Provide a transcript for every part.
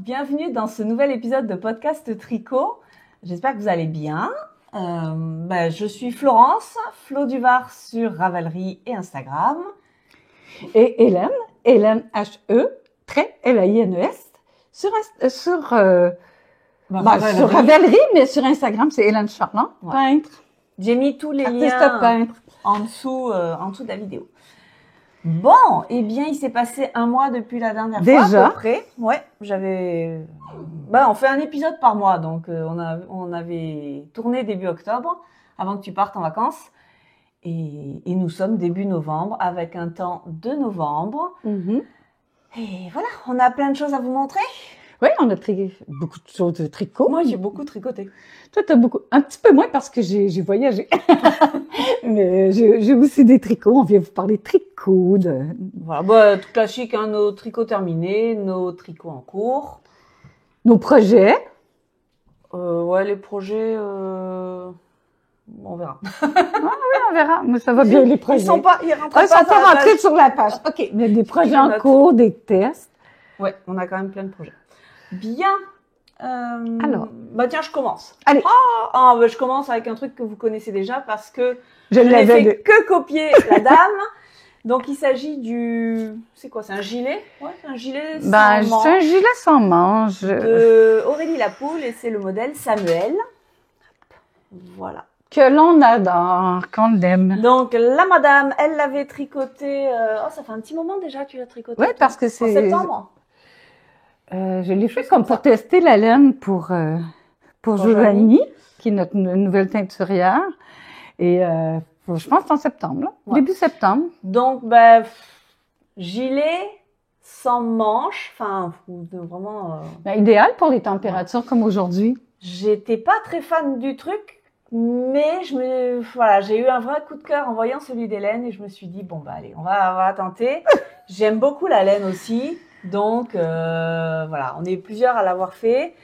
bienvenue dans ce nouvel épisode de podcast Tricot. J'espère que vous allez bien. Je suis Florence, Flo Duvar sur Ravelry et Instagram. Et Hélène H-E-L-A-I-N-E-S, sur Ravelry, mais sur Instagram, c'est Hélène Charland, peintre. J'ai mis tous les artiste liens peintre. en dessous de la vidéo. Bon, eh bien, il s'est passé un mois depuis la dernière fois à peu près. Ouais, on fait un épisode par mois, donc on avait tourné début octobre, avant que tu partes en vacances. Et nous sommes début novembre, avec un temps de novembre. Mm-hmm. Et voilà, on a plein de choses à vous montrer. Oui, on a beaucoup de choses de tricot. Moi, j'ai beaucoup tricoté. Toi, t'as un petit peu moins parce que j'ai voyagé. Mais j'ai aussi des tricots. On vient vous parler de tricot. Voilà, tout classique, hein, nos tricots terminés, nos tricots en cours. Nos projets. Les projets, on verra. Oui, on verra. Mais ça va bien, les projets. Ils sont pas rentrés sur la page. OK, mais des projets en cours, des tests. Ouais, on a quand même plein de projets. Bien. Alors. Tiens, je commence. Allez. Je commence avec un truc que vous connaissez déjà parce que je n'ai fait que copier la dame. Donc, il s'agit c'est quoi? C'est un gilet? Ouais, c'est un gilet sans manche. C'est un gilet sans manche. De Aurélie Lapoule et c'est le modèle Samuel. Voilà. Que l'on adore, qu'on aime. Donc, la madame, elle l'avait tricoté, ça fait un petit moment déjà que tu l'as tricoté. Oui, parce que c'est... En septembre. Je l'ai fait comme pour tester la laine pour Giovanni, qui est notre nouvelle teinturière. Et je pense que c'est en septembre, là. Ouais. Début septembre. Donc, gilet sans manche, vraiment... idéal pour les températures comme aujourd'hui. J'étais pas très fan du truc, mais j'ai eu un vrai coup de cœur en voyant celui d'Hélène et je me suis dit, allez, on va tenter. J'aime beaucoup la laine aussi. Donc, on est plusieurs à l'avoir fait.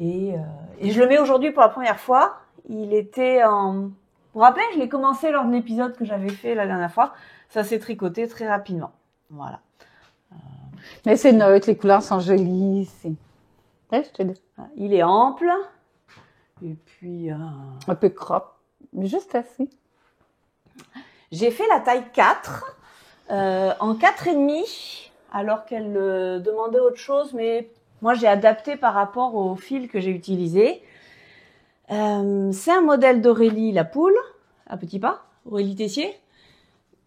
Et je le mets aujourd'hui pour la première fois. Il était en... Vous vous rappelez, je l'ai commencé lors de l'épisode que j'avais fait la dernière fois. Ça s'est tricoté très rapidement. Voilà. Mais c'est neutre, les couleurs sont jolies. Je te dis. Il est ample. Et puis... Un peu crop. Mais juste assez. J'ai fait la taille 4. En 4,5. Alors qu'elle demandait autre chose, mais moi j'ai adapté par rapport au fil que j'ai utilisé. C'est un modèle d'Aurélie Lapoule, à petits pas, Aurélie Tessier,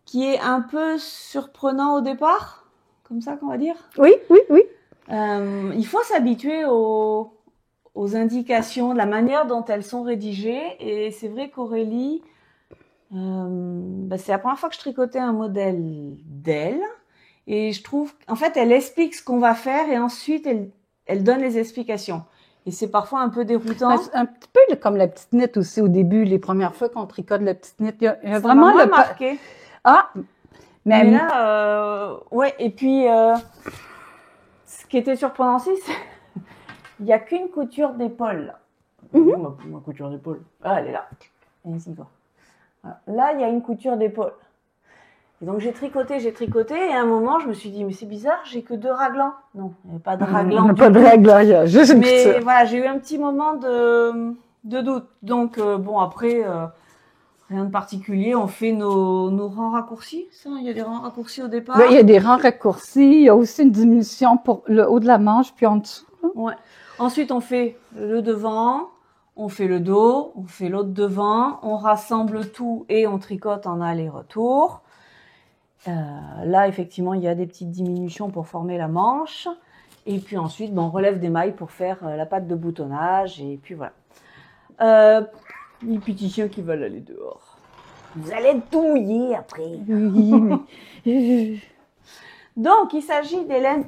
qui est un peu surprenant au départ, comme ça qu'on va dire. Oui. Il faut s'habituer aux indications, de la manière dont elles sont rédigées, et c'est vrai qu'Aurélie, c'est la première fois que je tricotais un modèle d'elle. Et je trouve, en fait, elle explique ce qu'on va faire et ensuite, elle donne les explications. Et c'est parfois un peu déroutant. C'est un petit peu comme la petite knit aussi au début, les premières fois qu'on tricote la petite knit. Il y a vraiment le marqué. Mais là, et puis, ce qui était surprenant aussi, c'est il n'y a qu'une couture d'épaule. Ma couture d'épaule. Elle est là. Et ici, quoi. Voilà. Là, il y a une couture d'épaule. Et donc, j'ai tricoté, et à un moment, je me suis dit, mais c'est bizarre, j'ai que 2 raglans. Non, il n'y avait pas de raglans. Pas de raglans, il y a juste une couture. Mais voilà, j'ai eu un petit moment de doute. Donc, après, rien de particulier. On fait nos rangs raccourcis. Ça, il y a des rangs raccourcis au départ. Oui, il y a des rangs raccourcis. Il y a aussi une diminution pour le haut de la manche, puis en dessous. Ouais. Ensuite, on fait le devant, on fait le dos, on fait l'autre devant, on rassemble tout et on tricote en aller-retour. Là, effectivement, il y a des petites diminutions pour former la manche. Et puis ensuite, on relève des mailles pour faire la patte de boutonnage. Et puis voilà. Les petits chiens qui veulent aller dehors. Vous allez être tout mouillés après. Donc, il s'agit d'Hélène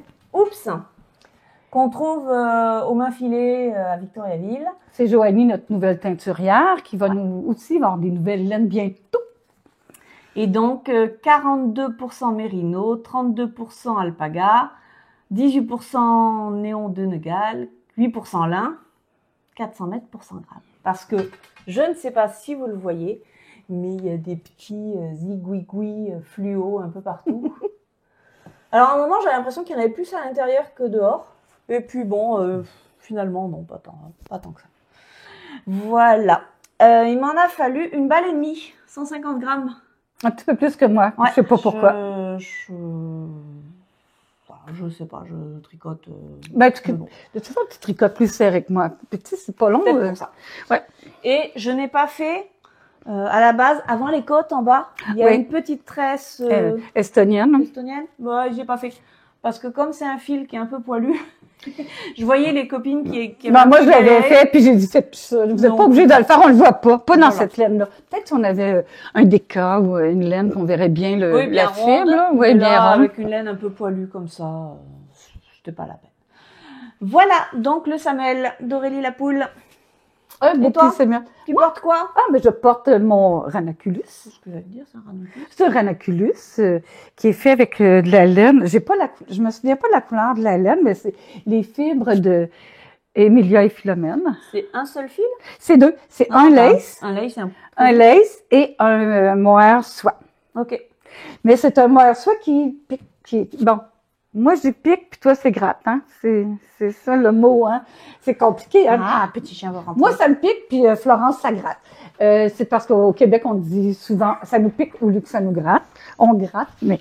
qu'on trouve au main filé à Victoriaville. C'est Joanie, notre nouvelle teinturière, qui va nous aussi avoir des nouvelles laines bientôt. Et donc, 42% mérino, 32% alpaga, 18% néon de Negal, 8% lin, 400 mètres pour 100 grammes. Parce que, je ne sais pas si vous le voyez, mais il y a des petits zigouigouis fluo un peu partout. Alors, à un moment, j'avais l'impression qu'il y en avait plus à l'intérieur que dehors. Et puis bon, finalement, non, pas tant que ça. Voilà. Il m'en a fallu 1,5 balles, 150 grammes. Un petit peu plus que moi. Ouais, je sais pas pourquoi. Je sais pas, je tricote. Ben, bon. De toute façon, tu tricotes plus serré que moi. Petit, c'est pas long. Peut-être pour ça. Ouais. Et je n'ai pas fait, à la base, avant les côtes en bas, il y a une petite tresse estonienne. Estonienne. Ouais, j'ai pas fait. Parce que comme c'est un fil qui est un peu poilu, je voyais les copines qui moi, je l'avais fait, puis j'ai dit, faites ça. Vous n'êtes pas obligé de le faire, on le voit pas. Pas dans cette laine-là. Peut-être si on avait un déca ou une laine qu'on verrait bien la fibre. Là. Oui, bien ronde. Avec une laine un peu poilue comme ça, c'était pas la peine. Voilà, donc le Samuel d'Aurélie Lapoule. Et toi, tu portes quoi? Ah, mais je porte mon ranunculus. C'est ce que j'allais dire, c'est un ranunculus. C'est un ranunculus qui est fait avec de la laine. Je me souviens pas de la couleur de la laine, mais c'est les fibres de Emilia et Philomène. C'est un seul fil? C'est deux. C'est un lace. Un lace, un lace et un mohair soie. OK. Mais c'est un mohair soie qui pique. Bon. Moi, je dis pique, puis toi, c'est gratte, hein. C'est ça, le mot, hein. C'est compliqué, hein. Ah, petit chien va rentrer. Moi, ça me pique, puis Florence, ça gratte. C'est parce qu'au Québec, on dit souvent, ça nous pique au lieu que ça nous gratte. On gratte, mais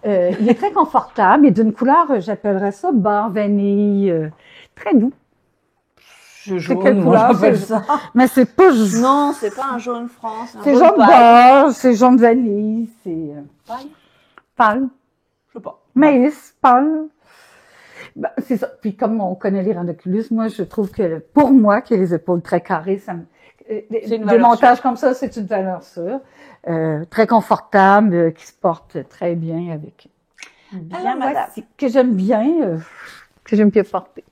il est très confortable. Il est d'une couleur, j'appellerais ça beurre vanille, très doux. C'est quelle couleur, ça? Mais c'est pas... Non, c'est pas un jaune France. C'est jaune beurre, c'est jaune vanille, c'est... Pâle. Je sais pas. Maïs, pâle. Ben, c'est ça. Puis comme on connaît les ranunculus, moi, je trouve que, pour moi, qui a les épaules très carrées, des montages comme ça, c'est une valeur sûre. Très confortable, qui se porte très bien avec. Bien, madame. Que j'aime bien porter.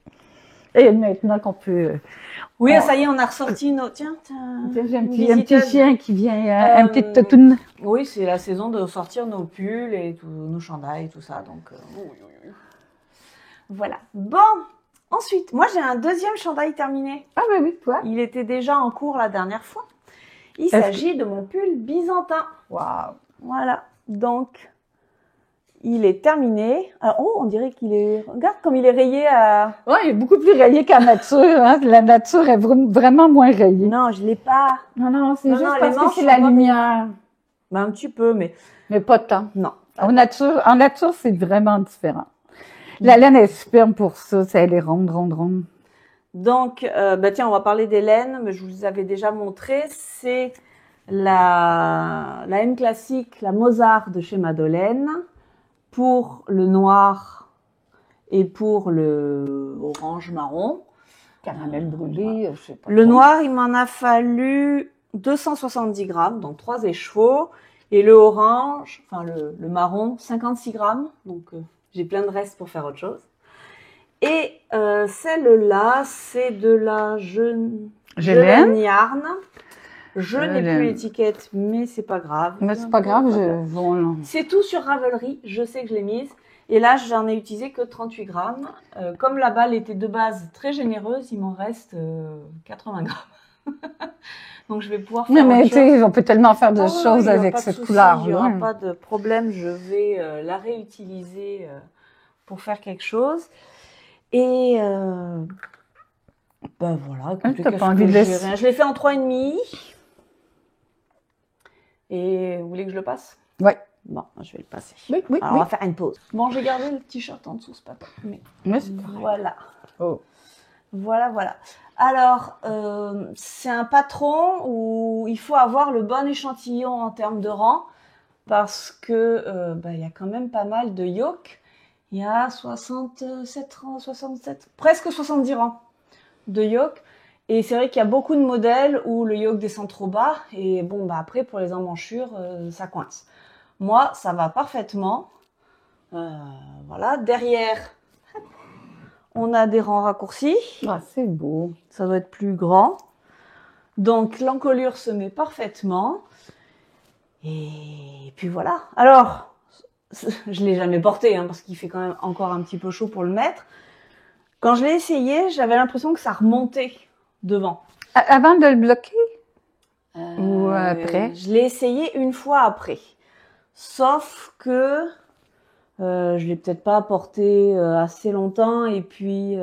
Et maintenant qu'on peut... Oui, ça y est, on a ressorti nos... Tiens, j'ai un petit chien qui vient, un petit toutoune. Oui, c'est la saison de sortir nos pulls et nos chandails et tout ça, donc... Voilà. Bon, ensuite, moi j'ai un deuxième chandail terminé. Ah ben oui, toi. Il était déjà en cours la dernière fois. Il s'agit de mon pull byzantin. Waouh. Voilà, donc... Il est terminé. Alors, on dirait qu'il est... Regarde comme il est rayé à... Oui, il est beaucoup plus rayé qu'à nature. Hein. La nature est vraiment moins rayée. Non, je l'ai pas. Non, c'est juste parce que c'est la lumière. Ben, un petit peu, mais... Mais pas tant. Non. En nature, c'est vraiment différent. La laine est superbe pour ça. Elle est ronde. Donc, tiens, on va parler des laines, mais je vous avais déjà montré. C'est la laine classique, la Mozart de chez Madeleine. Pour le noir et pour le orange marron. Caramel brûlé, je sais pas. Le noir, il m'en a fallu 270 grammes, donc 3 écheveaux. Et le orange, enfin le marron, 56 grammes. Donc j'ai plein de restes pour faire autre chose. Et celle-là, c'est de la jeune yarn. Je n'ai plus l'étiquette, mais c'est pas grave. Mais c'est pas grave, c'est tout sur Ravelry, je sais que je l'ai mise. Et là, j'en ai utilisé que 38 grammes. Comme la balle était de base très généreuse, il m'en reste 80 grammes. Donc je vais pouvoir faire mais tu sais, on peut tellement faire de choses avec cette couleur. Il n'y aura pas de problème, je vais la réutiliser pour faire quelque chose. Et voilà, je l'ai fait en 3,5. Et vous voulez que je le passe? Oui. Bon, je vais le passer. Oui. Alors, on va faire une pause. Bon, j'ai gardé le t-shirt en dessous, c'est pas grave. Mais voilà. Oh. Voilà. Alors, c'est un patron où il faut avoir le bon échantillon en termes de rang parce que il y a quand même pas mal de yoke. Il y a 67 rangs, 67, presque 70 rangs de yoke. Et c'est vrai qu'il y a beaucoup de modèles où le yoke descend trop bas et après pour les emmanchures ça coince. Moi ça va parfaitement. Voilà, derrière on a des rangs raccourcis. Ah, c'est beau. Ça doit être plus grand. Donc l'encolure se met parfaitement. Et puis voilà. Alors je l'ai jamais porté parce qu'il fait quand même encore un petit peu chaud pour le mettre. Quand je l'ai essayé, j'avais l'impression que ça remontait devant. Avant de le bloquer? Ou après? Je l'ai essayé une fois après. Sauf que Je l'ai peut-être pas porté assez longtemps et puis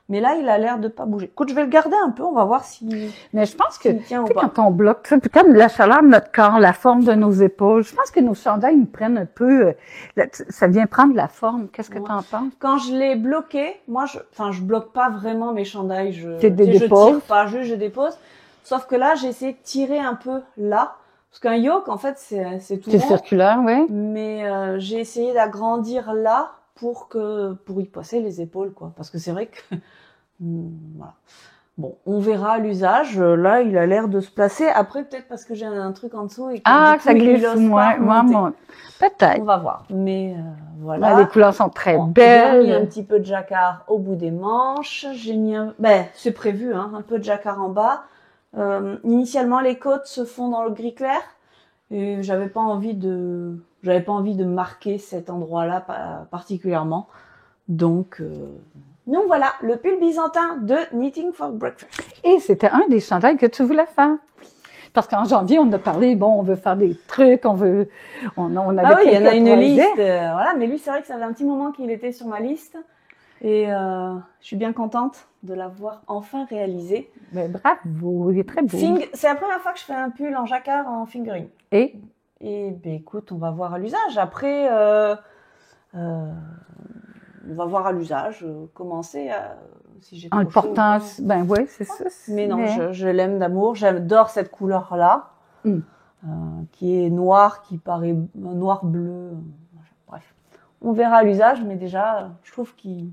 mais là il a l'air de pas bouger. Écoute, je vais le garder un peu, on va voir si Mais je pense que, s'il tient ou tu sais, pas. quand on bloque, tu sais, puis comme la chaleur de notre corps, la forme de nos épaules, je pense que nos chandails nous prennent un peu, ça vient prendre la forme. Qu'est-ce que Ouais. t'en penses? Quand je l'ai bloqué, moi je bloque pas vraiment mes chandails, je Tu tu sais, je déposes. tire pas, juste je dépose. Sauf que là, j'ai essayé de tirer un peu là parce qu'un yoke en fait c'est tout C'est rond, circulaire, oui. mais j'ai essayé d'agrandir là pour y passer les épaules quoi parce que c'est vrai que voilà. Bon, on verra à l'usage. Là, il a l'air de se placer. Après, peut-être parce que j'ai un truc en dessous et que Ah, du que coup, ça il glisse ose moins, pas remonter. moins. Peut-être. On va voir. Mais Ouais, voilà. les couleurs sont très Bon, j'ai remis un belles. petit peu de jacquard au bout des manches. J'ai mis ben, c'est prévu, hein, un peu de jacquard en bas. Initialement, les côtes se font dans le gris clair. Et j'avais pas envie de marquer cet endroit-là particulièrement. Donc voilà, le pull byzantin de Knitting for Breakfast. Et c'était un des chandails que tu voulais faire. Parce qu'en janvier, on a parlé, bon, on veut faire des trucs, on avait Ah oui, il y en a quelques une projets. liste, voilà. Mais lui, c'est vrai que ça fait un petit moment qu'il était sur ma liste. Et je suis bien contente de l'avoir enfin réalisé. Ben, bravo, il est très beau. C'est la première fois que je fais un pull en jacquard en fingering. Et Ben, écoute, on va voir à l'usage. Après, on va voir à l'usage, commencer si j'ai en le trop chaud ou portant, pas. ben oui, c'est ça. Mais non, je l'aime d'amour. J'adore cette couleur-là, Mm. qui est noire, qui paraît noir-bleu. Bref, on verra à l'usage, mais déjà, je trouve qu'il...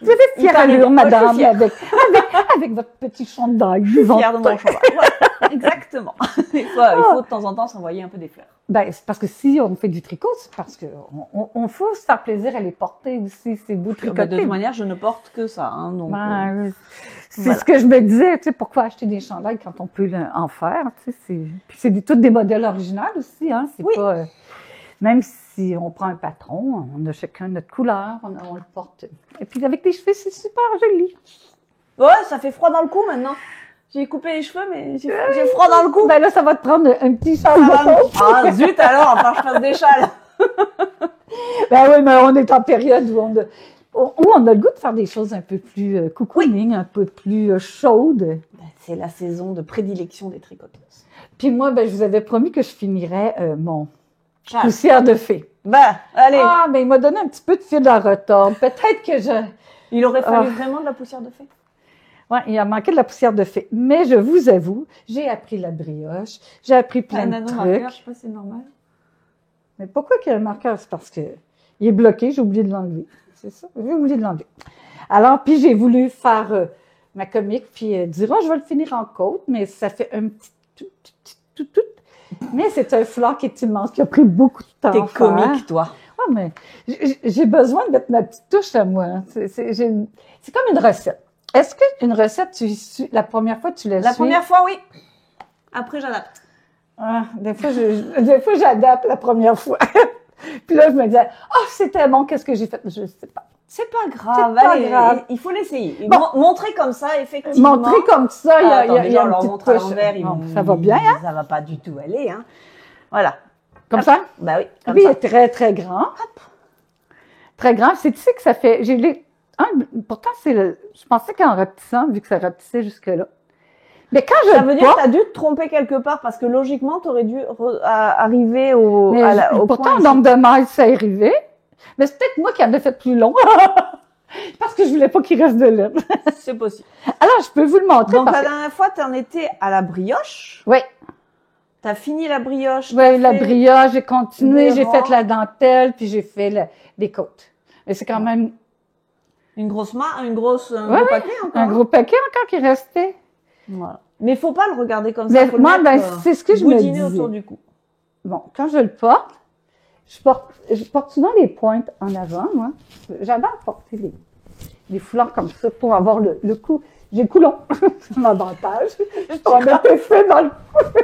Vous avez il fière paraît allure, bien. Moi, je suis madame, fière. avec votre petit chandail. Je suis fière de mon chandail. Voilà, exactement. Il faut de temps en temps s'envoyer un peu des fleurs. Ben, c'est parce que si on fait du tricot, c'est parce que on faut se faire plaisir à les porter aussi, ces bouts tricotés. De toute manière, je ne porte que ça. Hein, donc, Ben, c'est voilà. ce que je me disais, tu sais, pourquoi acheter des chandails quand on peut en faire, tu sais, puis c'est tous des modèles originaux aussi, hein, c'est Oui. pas, même si on prend un patron, on a chacun notre couleur, on le porte. Et puis avec les cheveux, c'est super joli. Ouais, ça fait froid dans le cou maintenant. J'ai coupé les cheveux, mais j'ai froid dans le cou. Ben là, ça va te prendre un petit châle Ah, de peau. ah, zut alors, enfin je fasse des châles. Ben oui, mais on est en période où on a le goût de faire des choses un peu plus cocooning, un peu plus chaudes. Ben, c'est la saison de prédilection des tricoteuses. Puis moi, ben, je vous avais promis que je finirais mon Châle. poussière de fée. Ben, allez. Ah, mais il m'a donné un petit peu de fil à retordre. Peut-être que Il aurait fallu vraiment de la poussière de fée. Ouais, il a manqué de la poussière de fée. Mais je vous avoue, j'ai appris la brioche, j'ai appris plein de trucs. Marqueur, je sais pas si c'est normal. Mais pourquoi qu'il y a un marqueur? C'est parce que il est bloqué, j'ai oublié de l'enlever. C'est ça, j'ai oublié de l'enlever. Alors, puis j'ai voulu faire ma comique, puis dire, oh, je vais le finir en côte, mais ça fait un petit tout. Mais c'est un foulard qui est immense, qui a pris beaucoup de temps. T'es comique, toi. Ah, mais j'ai besoin de mettre ma petite touche à moi. C'est comme une recette. Est-ce qu'une recette, la première fois, tu la suis? La première fois, oui. Après, j'adapte. Ah, des fois, j'adapte la première fois. Puis là, je me disais, oh, c'était bon, qu'est-ce que j'ai fait? Je sais pas. C'est pas grave. C'est pas allez, grave. Il faut l'essayer. Bon. Montrer comme ça, effectivement. Montrer comme ça, il y a genre, une leur petite montre à touche. l'envers. Bon, ça va bien, hein? Ça va pas du tout aller, hein. Voilà. Comme ça? Bah oui, comme Lui, il ça. est très, très grand. Hop. Très grand. C'est tu sais que ça fait... pourtant, je pensais qu'en rapetissant, vu que ça rapetissait jusque-là. Mais quand je Ça veut dire porte, que tu as dû te tromper quelque part parce que logiquement, tu aurais dû arriver mais au pourtant, point en nombre de mailles, ça arrivait. Mais c'est peut-être moi qui en ai fait plus long. Parce que je voulais pas qu'il reste de laine. C'est possible. Alors, je peux vous le montrer. Donc, parce la que- dernière fois, tu en étais à la brioche. Oui, Tu as fini la brioche. oui, la t'as fait- brioche, j'ai continué, des j'ai fait rangs. la dentelle, puis j'ai fait des côtes. Mais c'est quand même Une grosse Ouais, gros paquet encore. un gros paquet encore qui restait. Voilà. Mais faut pas le regarder comme Mais ça. Faut moi, le ben, mettre, c'est ce que je me boudiner disais. autour du cou. Bon, quand je le porte, je porte souvent les pointes en avant, moi. J'adore porter les foulards comme ça pour avoir le cou. J'ai le cou long, c'est mon avantage. Je peux en mettre un feu dans le cou.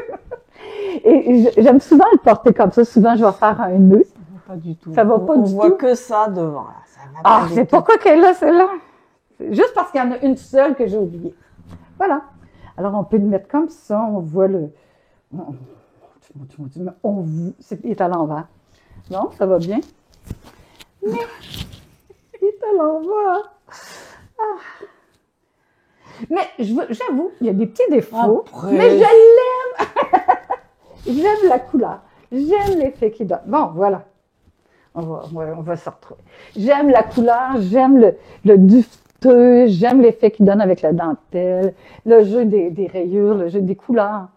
Et j'aime souvent le porter comme ça. Souvent, je vais faire un nœud. Pas du tout. Ça va pas on du voit tout. que ça devant. Là. Ça va Ah, pas du c'est tout. pourquoi qu'elle est là, celle-là. C'est juste parce qu'il y en a une seule que j'ai oubliée. Voilà. Alors, on peut le mettre comme ça. On voit il est à l'envers. Bon, ça va bien. Mais, il te l'envoie. Ah. Mais j'avoue, il y a des petits défauts, Après... mais je l'aime. J'aime la couleur. J'aime l'effet qu'il donne. Bon, voilà. On va se retrouver. J'aime la couleur, j'aime le dufteux, j'aime l'effet qu'il donne avec la dentelle, le jeu des rayures, le jeu des couleurs.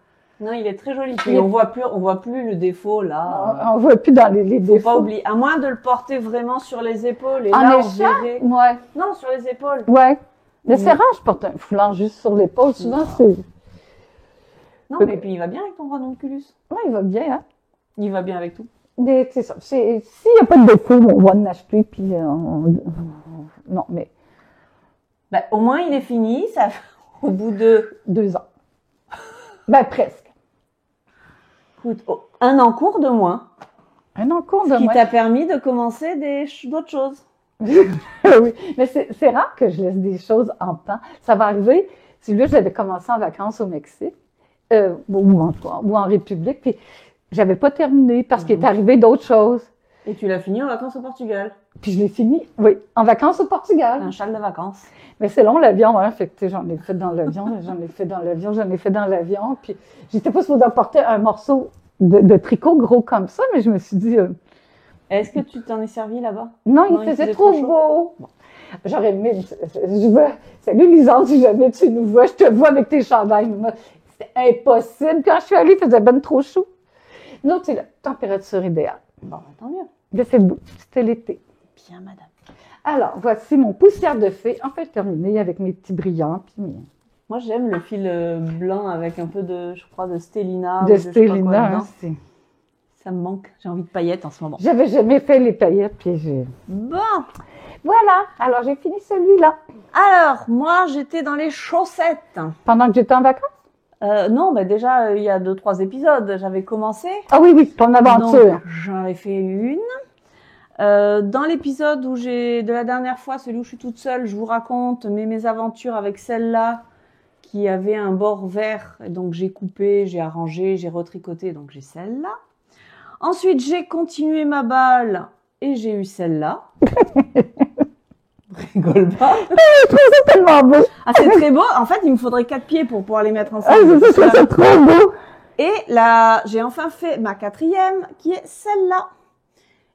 Non, il est très joli. Puis on voit plus le défaut là. On voit plus dans les défauts. Faut pas oublier. À moins de le porter vraiment sur les épaules. Et En là, on écharpe? verrait. Ouais. Non, sur les épaules. Ouais. Mais c'est rare, je porte un foulard juste sur l'épaule. Souvent, c'est... Non, mais puis il va bien avec ton ranunculus. Ouais, il va bien, hein. Il va bien avec tout. Mais c'est ça. S'il n'y a pas de défaut, on va en acheter, puis non, mais... Ben, au moins, il est fini. Ça, au bout de 2 ans. Ben, presque. écoute, un an court de moins. Un an court de Qui moins. t'a permis de commencer d'autres choses. Oui, mais c'est rare que je laisse des choses en pan. Ça va arriver, si là, j'avais commencé en vacances au Mexique, ou en République, puis j'avais pas terminé parce qu'il est arrivé d'autres choses. Et tu l'as fini en vacances au Portugal. Puis je l'ai fini, oui, en vacances au Portugal. Un châle de vacances. Mais c'est long l'avion, hein, fait que tu sais, j'en ai fait dans l'avion, puis j'étais pas supposée apporter un morceau de tricot gros comme ça, mais je me suis dit... Est-ce que tu t'en es servi là-bas? Non, il faisait trop beau. Bon. J'aurais aimé... Salut Lisande, si jamais tu nous vois, je te vois avec tes chandails. C'était impossible. Quand je suis allée, il faisait ben trop chaud. Non, c'est la température idéale. Bon, tant mieux. Là, c'est beau. C'était l'été. Bien, madame. Alors, voici mon poussière de fée. Enfin, terminé avec mes petits brillants. Puis moi, j'aime le fil blanc avec un peu de, je crois, de Stellina. De Stellina, c'est... Ça me manque. J'ai envie de paillettes en ce moment. J'avais jamais fait les paillettes, puis j'ai... Bon. Voilà. Alors, j'ai fini celui-là. Alors, moi, j'étais dans les chaussettes. Pendant que j'étais en vacances? Non, mais déjà, il y a 2-3 épisodes, j'avais commencé. Ah oui, ton aventure. Donc, j'en ai fait une. Dans l'épisode de la dernière fois, celui où je suis toute seule, je vous raconte mes aventures avec celle-là qui avait un bord vert. Donc, j'ai coupé, j'ai arrangé, j'ai retricoté, donc j'ai celle-là. Ensuite, j'ai continué ma balle et j'ai eu celle-là. Rigole pas. C'est tellement beau. Ah, c'est très beau. En fait, il me faudrait 4 pieds pour pouvoir les mettre ensemble. Ah, c'est trop beau. Et là, j'ai enfin fait ma 4e, qui est celle-là.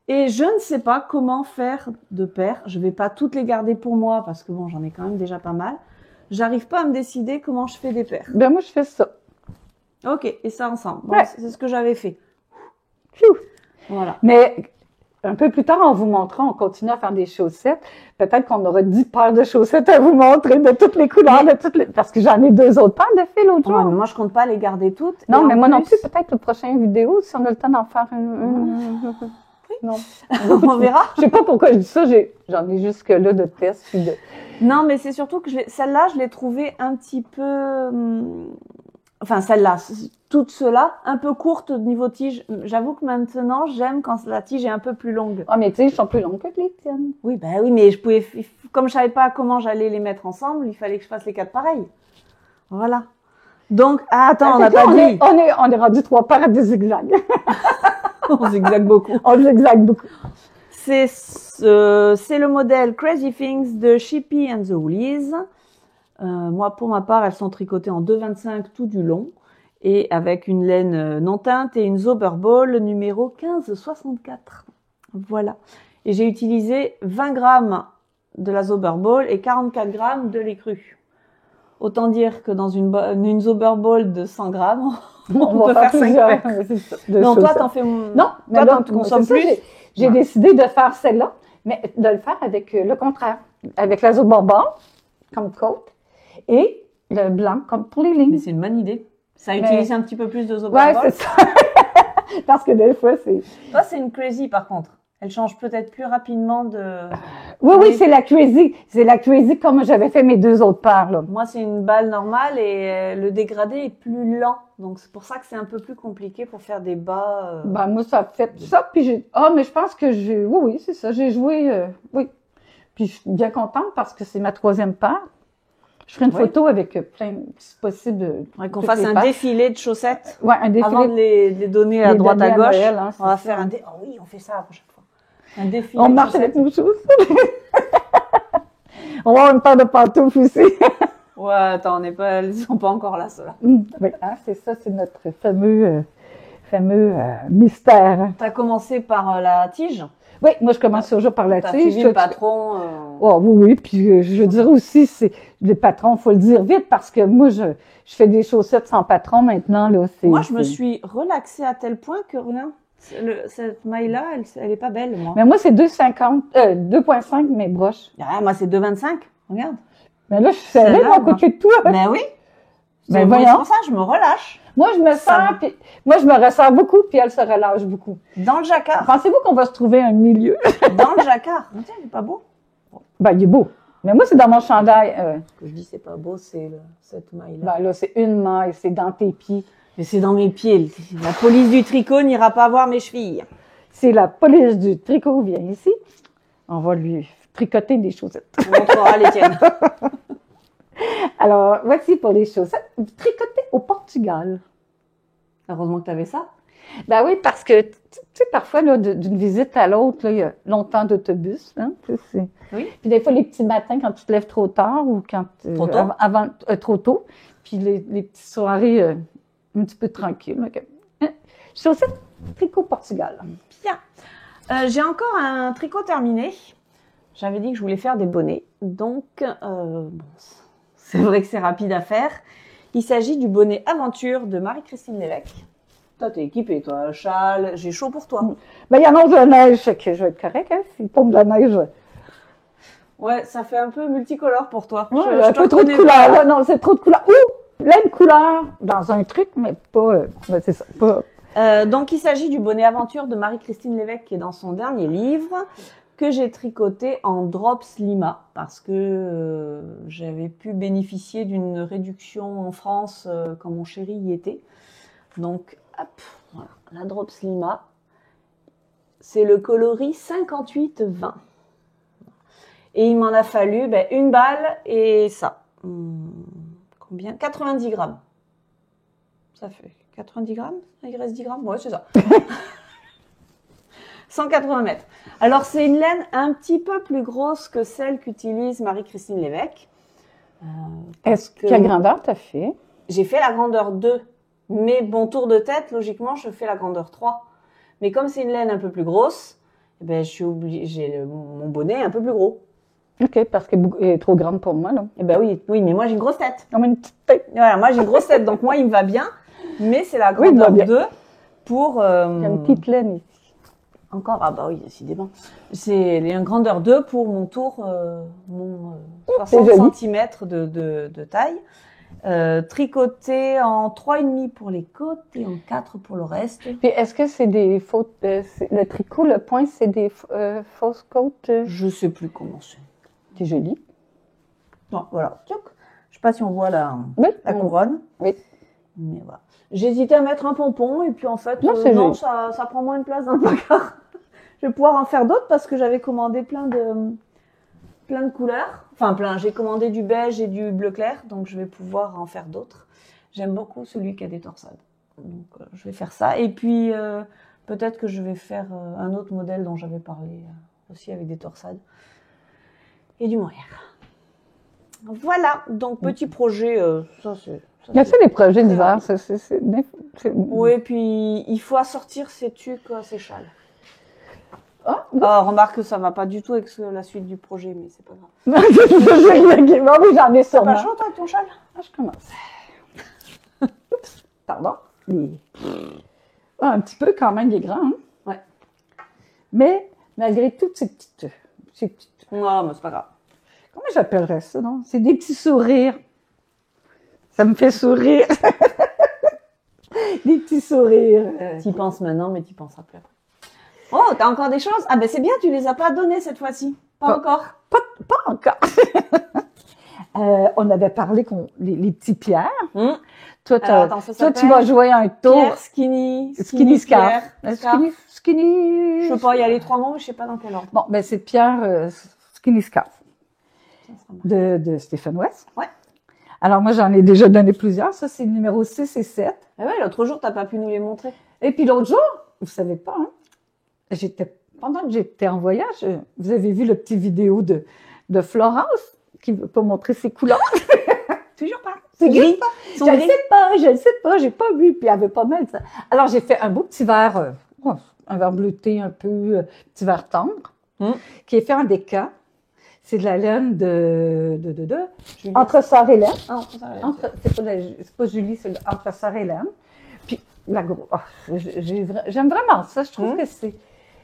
Et je ne sais pas comment faire de paires. Je vais pas toutes les garder pour moi parce que bon, j'en ai quand même déjà pas mal. J'arrive pas à me décider comment je fais des paires. Ben moi, je fais ça. Ok, et ça ensemble. Bon, ouais. C'est ce que j'avais fait. Pfiou. Voilà. Mais un peu plus tard, en vous montrant, on continue à faire des chaussettes. Peut-être qu'on aura 10 paires de chaussettes à vous montrer de toutes les couleurs, parce que j'en ai 2 autres paires de filles l'autre jour. Ouais, moi, je compte pas les garder toutes. Non, mais moi non plus, peut-être la prochaine vidéo, si on a le temps d'en faire une. Oui. Non. On verra. Je sais pas pourquoi je dis ça, j'en ai jusque-là de tests. Puis de... Non, mais c'est surtout que celle-là, je l'ai trouvée un petit peu... Enfin, celle-là, toutes ceux-là, un peu courtes au niveau tige. J'avoue que maintenant, j'aime quand la tige est un peu plus longue. Ah, mes tiges sont plus longues que les tiennes. Oui, ben oui, mais comme je savais pas comment j'allais les mettre ensemble, il fallait que je fasse les 4 pareils. Voilà. Donc, attends, on n'a pas dit. On est rendu 3 paires à des zigzags. On zigzague beaucoup. On zigzague beaucoup. C'est le modèle Crazy Things de Shippy and the Woolies. Moi, pour ma part, elles sont tricotées en 2,25 tout du long et avec une laine non teinte et une Zauberball numéro 1564. Voilà. Et j'ai utilisé 20 grammes de la Zauberball et 44 grammes de lait cru. Autant dire que dans une Zauberball de 100 grammes, on peut faire 5 paires. Non, toi, t'en fais... Non, toi, t'en consommes plus. J'ai décidé de faire celle-là, mais de le faire avec le contraire. Avec la Zauberball comme coat et le blanc comme pour les lignes. Mais c'est une bonne idée. Ça a utilisé un petit peu plus de Zauberball. Ouais, c'est ça. Parce que des fois, c'est... Toi, c'est une Crazy, par contre. Elle change peut-être plus rapidement de... Oui, c'est la Crazy. C'est la Crazy comme j'avais fait mes 2 autres paires, là. Moi, c'est une balle normale et le dégradé est plus lent. Donc, c'est pour ça que c'est un peu plus compliqué pour faire des bas. Ben, moi, ça fait ça. Puis j'ai... Ah, mais je pense que j'ai... Oui, c'est ça. J'ai joué... Oui. Puis je suis bien contente parce que c'est ma 3e paire. Je ferai une photo avec plein, si possible. Qu'on fasse un défilé de chaussettes. Ouais, un défilé. Avant de les donner à droite à gauche. Noël, hein, on va faire un oh oui, on fait ça la prochaine fois. Un défi. On marche avec nos chaussettes. On va avoir une paire de pantoufles aussi. Ouais, attends, ils sont pas encore là, ceux-là. Oui, hein, c'est ça, c'est notre fameux mystère. T'as commencé par la tige. Oui, moi, je commence toujours par la T'as tige. suivi le patron. Oh, oui, puis je dirais aussi, c'est le patron, faut le dire vite, parce que moi, je fais des chaussettes sans patron maintenant. Là, moi, je me suis relaxée à tel point que rien. Cette maille-là, elle est pas belle, moi. Mais moi, c'est 2,5 mes broches. Ah, moi, c'est 2,25. Regarde. Mais là, je suis allée à côté de toi. Ben oui. Ben C'est voyons. pour ça, je me relâche. Moi, je me sens, puis moi, je me ressens beaucoup, puis elle se relâche beaucoup. Dans le jacquard. Pensez-vous qu'on va se trouver un milieu? Dans le jacquard. Tiens, il est pas beau. Ben, il est beau. Mais moi, c'est dans mon chandail. Ce que je dis, c'est pas beau, c'est cette maille-là. Ben là, c'est une maille, c'est dans tes pieds. Mais c'est dans mes pieds. La police du tricot n'ira pas voir mes chevilles. C'est la police du tricot vient ici. On va lui tricoter des chaussettes. On montrera les tiennes. Alors, voici pour les chaussettes tricotées au Portugal. Heureusement que tu avais ça. Ben oui, parce que, tu sais, parfois, là, d'une visite à l'autre, là, il y a longtemps d'autobus. Hein, oui. Puis des fois, les petits matins, quand tu te lèves trop tard ou quand... Trop tôt? Trop tôt. Puis les petites soirées un petit peu tranquilles. Okay. Chaussettes tricot Portugal. Bien. J'ai encore un tricot terminé. J'avais dit que je voulais faire des bonnets. Donc, bon, c'est vrai que c'est rapide à faire. Il s'agit du bonnet Aventure de Marie-Christine Lévesque. Toi, t'es équipée, toi. Châle, j'ai chaud pour toi. Ben, il y en a de la neige, fait que je vais être correct, hein, s'il tombe de la neige. Ouais, ça fait un peu multicolore pour toi. Ouais, un peu trop de couleurs. Là, non, c'est trop de couleurs. Ouh, plein de couleurs dans un truc, mais pas... ben, c'est ça, pas... Donc, il s'agit du bonnet Aventure de Marie-Christine Lévesque qui est dans son dernier livre, que j'ai tricoté en Drops Lima parce que j'avais pu bénéficier d'une réduction en France quand mon chéri y était. Donc, hop, voilà, la Drops Lima. C'est le coloris 58-20. Et il m'en a fallu une balle et ça. Combien? 90 grammes. Ça fait 90 grammes? Il reste 10 grammes? Ouais, c'est ça. 180 mètres. Alors, c'est une laine un petit peu plus grosse que celle qu'utilise Marie-Christine Lévesque. Quelle grandeur t'as fait? J'ai fait la grandeur 2. Mais bon tour de tête, logiquement, je fais la grandeur 3. Mais comme c'est une laine un peu plus grosse, je suis obligée, j'ai mon bonnet un peu plus gros. OK, parce qu'elle est trop grande pour moi, là. Oui, mais moi, j'ai une grosse tête. Non, mais une petite tête. Voilà, moi, j'ai une grosse tête, donc moi, il me va bien. Mais c'est la grandeur 2 pour... Il y a une petite laine ici. Encore, ah bah oui, décidément. C'est une grandeur 2 pour mon tour, mon 60 cm de taille. Tricoté en 3,5 pour les côtes et en 4 pour le reste. Puis est-ce que c'est des fautes, le tricot, le point, c'est des fausses côtes? Je sais plus comment c'est. C'est joli. Non, voilà. Je sais pas si on voit la couronne. Oui. Mais voilà. J'hésitais à mettre un pompon et puis en fait, non, ça prend moins de place dans le placard. Je vais pouvoir en faire d'autres parce que j'avais commandé plein de couleurs. Enfin, j'ai commandé du beige et du bleu clair, donc je vais pouvoir en faire d'autres. J'aime beaucoup celui qui a des torsades. Donc, je vais faire ça. Et puis, peut-être que je vais faire un autre modèle dont j'avais parlé aussi avec des torsades. Et du mohair. Voilà. Donc, petit projet, ça c'est... Il y a des projets d'hiver. Oui, puis il faut assortir ses tuques à ses châles. Remarque que ça va pas du tout avec la suite du projet, mais c'est pas grave. Oui, j'en ai sûrement. T'as pas chaud, toi, avec ton châle? Je commence. Pardon. Un petit peu quand même, il est grand. Hein? Ouais. Mais malgré toutes ces petites... Non, mais c'est pas grave. Comment j'appellerais ça, non? C'est des petits sourires. Ça me fait sourire. Des petits sourires. T'y penses maintenant, mais t'y penseras plus après. Oh, t'as encore des choses? Ah ben c'est bien, tu les as pas données cette fois-ci. Pas encore. Pas encore. On avait parlé les petits pierres. Toi, tu vas jouer un tour. Pierre skinny scarf. Skinny. Je sais pas, il y a les 3 mots, mais je sais pas dans quel ordre. Bon, ben c'est Pierre skinny scarf de Stéphane West. Ouais. Alors moi, j'en ai déjà donné plusieurs. Ça, c'est le numéro 6 et 7. Ah ouais, l'autre jour, t'as pas pu nous les montrer. Et puis l'autre jour, vous savez pas, hein, pendant que j'étais en voyage, vous avez vu le petit vidéo de Florence qui veut pas montrer ses couleurs. Toujours pas. C'est gris. Je ne sais pas, j'ai pas vu. Puis il y avait pas mal ça. Alors j'ai fait un beau petit verre, un verre bleuté un peu, petit verre tendre, qui est fait en déca. C'est de la laine de Entre Sœur Hélène. C'est pas Julie, c'est Entre Sœur Hélène. Puis j'aime vraiment ça. Je trouve que c'est.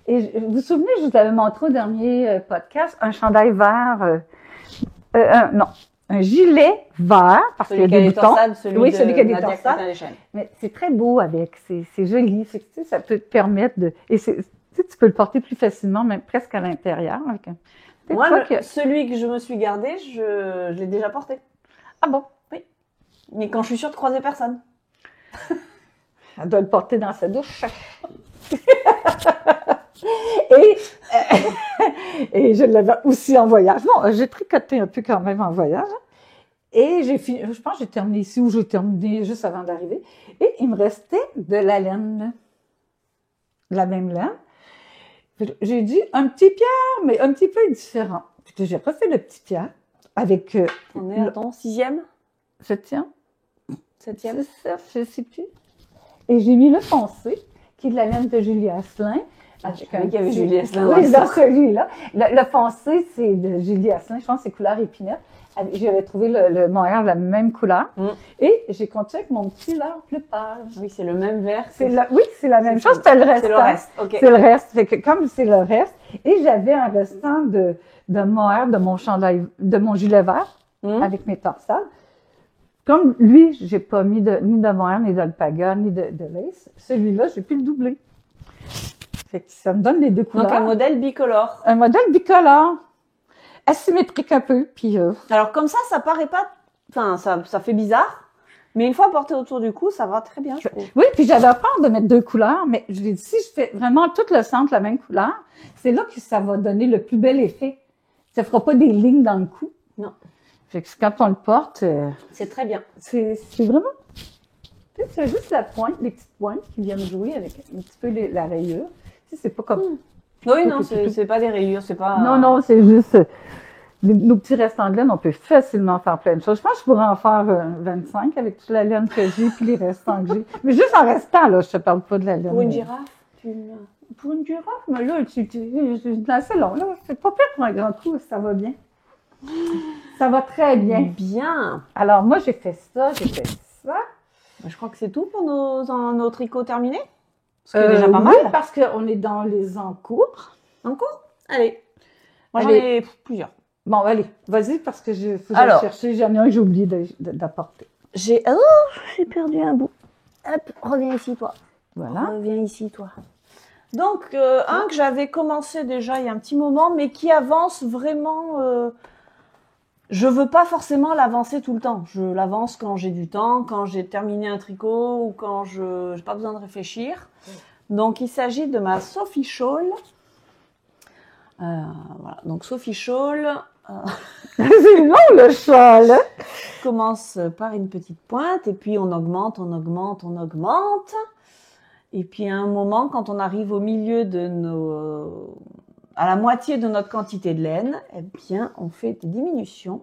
Et vous vous souvenez, je vous avais montré au dernier podcast un chandail vert. Un gilet vert, parce qu'il y a des boutons. Celui qui a des Nadia torsades. Mais c'est très beau avec, c'est joli. Ça peut te permettre de... Et tu peux le porter plus facilement, même presque à l'intérieur. Moi, celui que je me suis gardé, je l'ai déjà porté. Ah bon? Oui. Mais quand je suis sûre de croiser personne. Elle doit le porter dans sa douche. Et je l'avais aussi en voyage. Bon, j'ai tricoté un peu quand même en voyage. Et j'ai fini, je pense que j'ai terminé ici ou j'ai terminé juste avant d'arriver. Et il me restait de la laine, de la même laine. J'ai dit un petit pierre, mais un petit peu différent. Puis j'ai refait le petit pierre avec... On est à ton 6e? 7e? 7e? Je ne sais plus. Et j'ai mis le foncé, qui est de la laine de Julie Asselin. Je croyais qu'il y avait Julie Asselin. Oui, dans celui-là. Le foncé, c'est de Julie Asselin. Je pense que c'est couleur épinette. J'avais trouvé le mohair de la même couleur. Et j'ai continué avec mon petit leurre plus pâle. Oui, c'est le même vert. Oui, c'est la même chose. C'est le reste. C'est le reste, OK. C'est le reste. Fait que comme c'est le reste, et j'avais un restant de mohair de mon chandail, de mon gilet vert, avec mes torsades. Comme lui, j'ai pas mis ni de mohair, ni d'alpaga, ni de lace. Celui-là, j'ai pu le doubler. Fait que ça me donne les deux couleurs. Donc un modèle bicolore. Un modèle bicolore. Asymétrique un peu, puis... Alors comme ça paraît pas... Enfin, ça fait bizarre, mais une fois porté autour du cou, ça va très bien, je trouve. Oui, puis j'avais peur de mettre deux couleurs, mais je l'ai dit, si je fais vraiment tout le centre la même couleur, c'est là que ça va donner le plus bel effet. Ça fera pas des lignes dans le cou. Non. Fait que quand on le porte... c'est très bien. C'est vraiment... C'est juste la pointe, les petites pointes qui viennent jouer avec un petit peu la rayure. C'est pas comme... Oui, non, c'est pas des rayures, c'est pas... Non, c'est juste... Nos petits restants de laine, on peut facilement faire plein de choses. Je pense que je pourrais en faire 25 avec toute la laine que j'ai puis les restants que j'ai. Mais juste en restant, là, je te parle pas de la laine. Pour une girafe? Pour une girafe, mais là, c'est assez long, là. C'est pas pire pour un grand coup, ça va bien. Ça va très bien. Bien. Alors, moi, j'ai fait ça. Je crois que c'est tout pour nos tricots terminés. C'est déjà pas mal. Oui, parce qu'on est dans les encours. Encours? Allez. Moi, j'en ai plusieurs. Bon, allez, vas-y, parce que faut que Alors, chercher. J'en ai un que j'ai oublié d'apporter. J'ai perdu un bout. Hop, reviens ici, toi. Voilà. Reviens ici, toi. Donc, un que j'avais commencé déjà il y a un petit moment, mais qui avance vraiment... je veux pas forcément l'avancer tout le temps. Je l'avance quand j'ai du temps, quand j'ai terminé un tricot ou quand je n'ai pas besoin de réfléchir. Donc, il s'agit de ma Sophie Shawl. Voilà. Donc, Sophie Shawl... C'est long, le châle. Commence par une petite pointe et puis on augmente. Et puis à un moment, quand on arrive au milieu à la moitié de notre quantité de laine, eh bien, on fait des diminutions.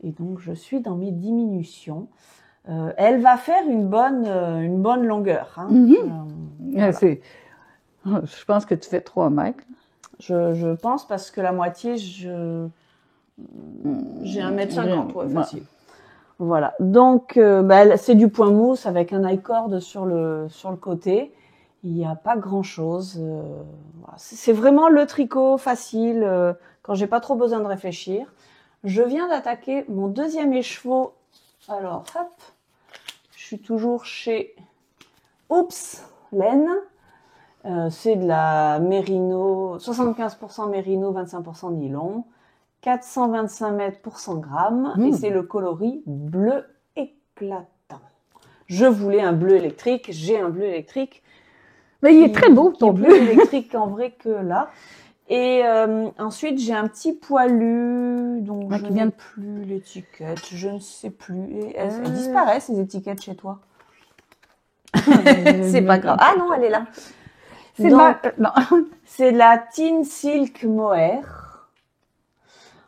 Et donc, je suis dans mes diminutions. Elle va faire une bonne longueur. Hein. Voilà. Je pense que tu fais 3 mètres. Je pense parce que la moitié, j'ai 1,50 m, ouais, facile. Voilà. Donc, c'est du point mousse avec un I-cord sur le côté. Il n'y a pas grand-chose. Voilà. C'est vraiment le tricot facile quand j'ai pas trop besoin de réfléchir. Je viens d'attaquer mon deuxième écheveau. Alors, hop, je suis toujours chez Oops Laine. C'est de la Merino, 75% Merino, 25% nylon. 425 mètres pour 100 grammes et c'est le coloris bleu éclatant. Je voulais un bleu électrique, j'ai un bleu électrique. Mais il est très beau ton bleu. Bleu électrique en vrai que là. Et ensuite j'ai un petit poilu dont je n'ai plus l'étiquette, je ne sais plus. Et elles disparaissent ces étiquettes chez toi. C'est pas grave. Ah non, elle est là. C'est Donc, non. c'est de la Teen Silk Mohair.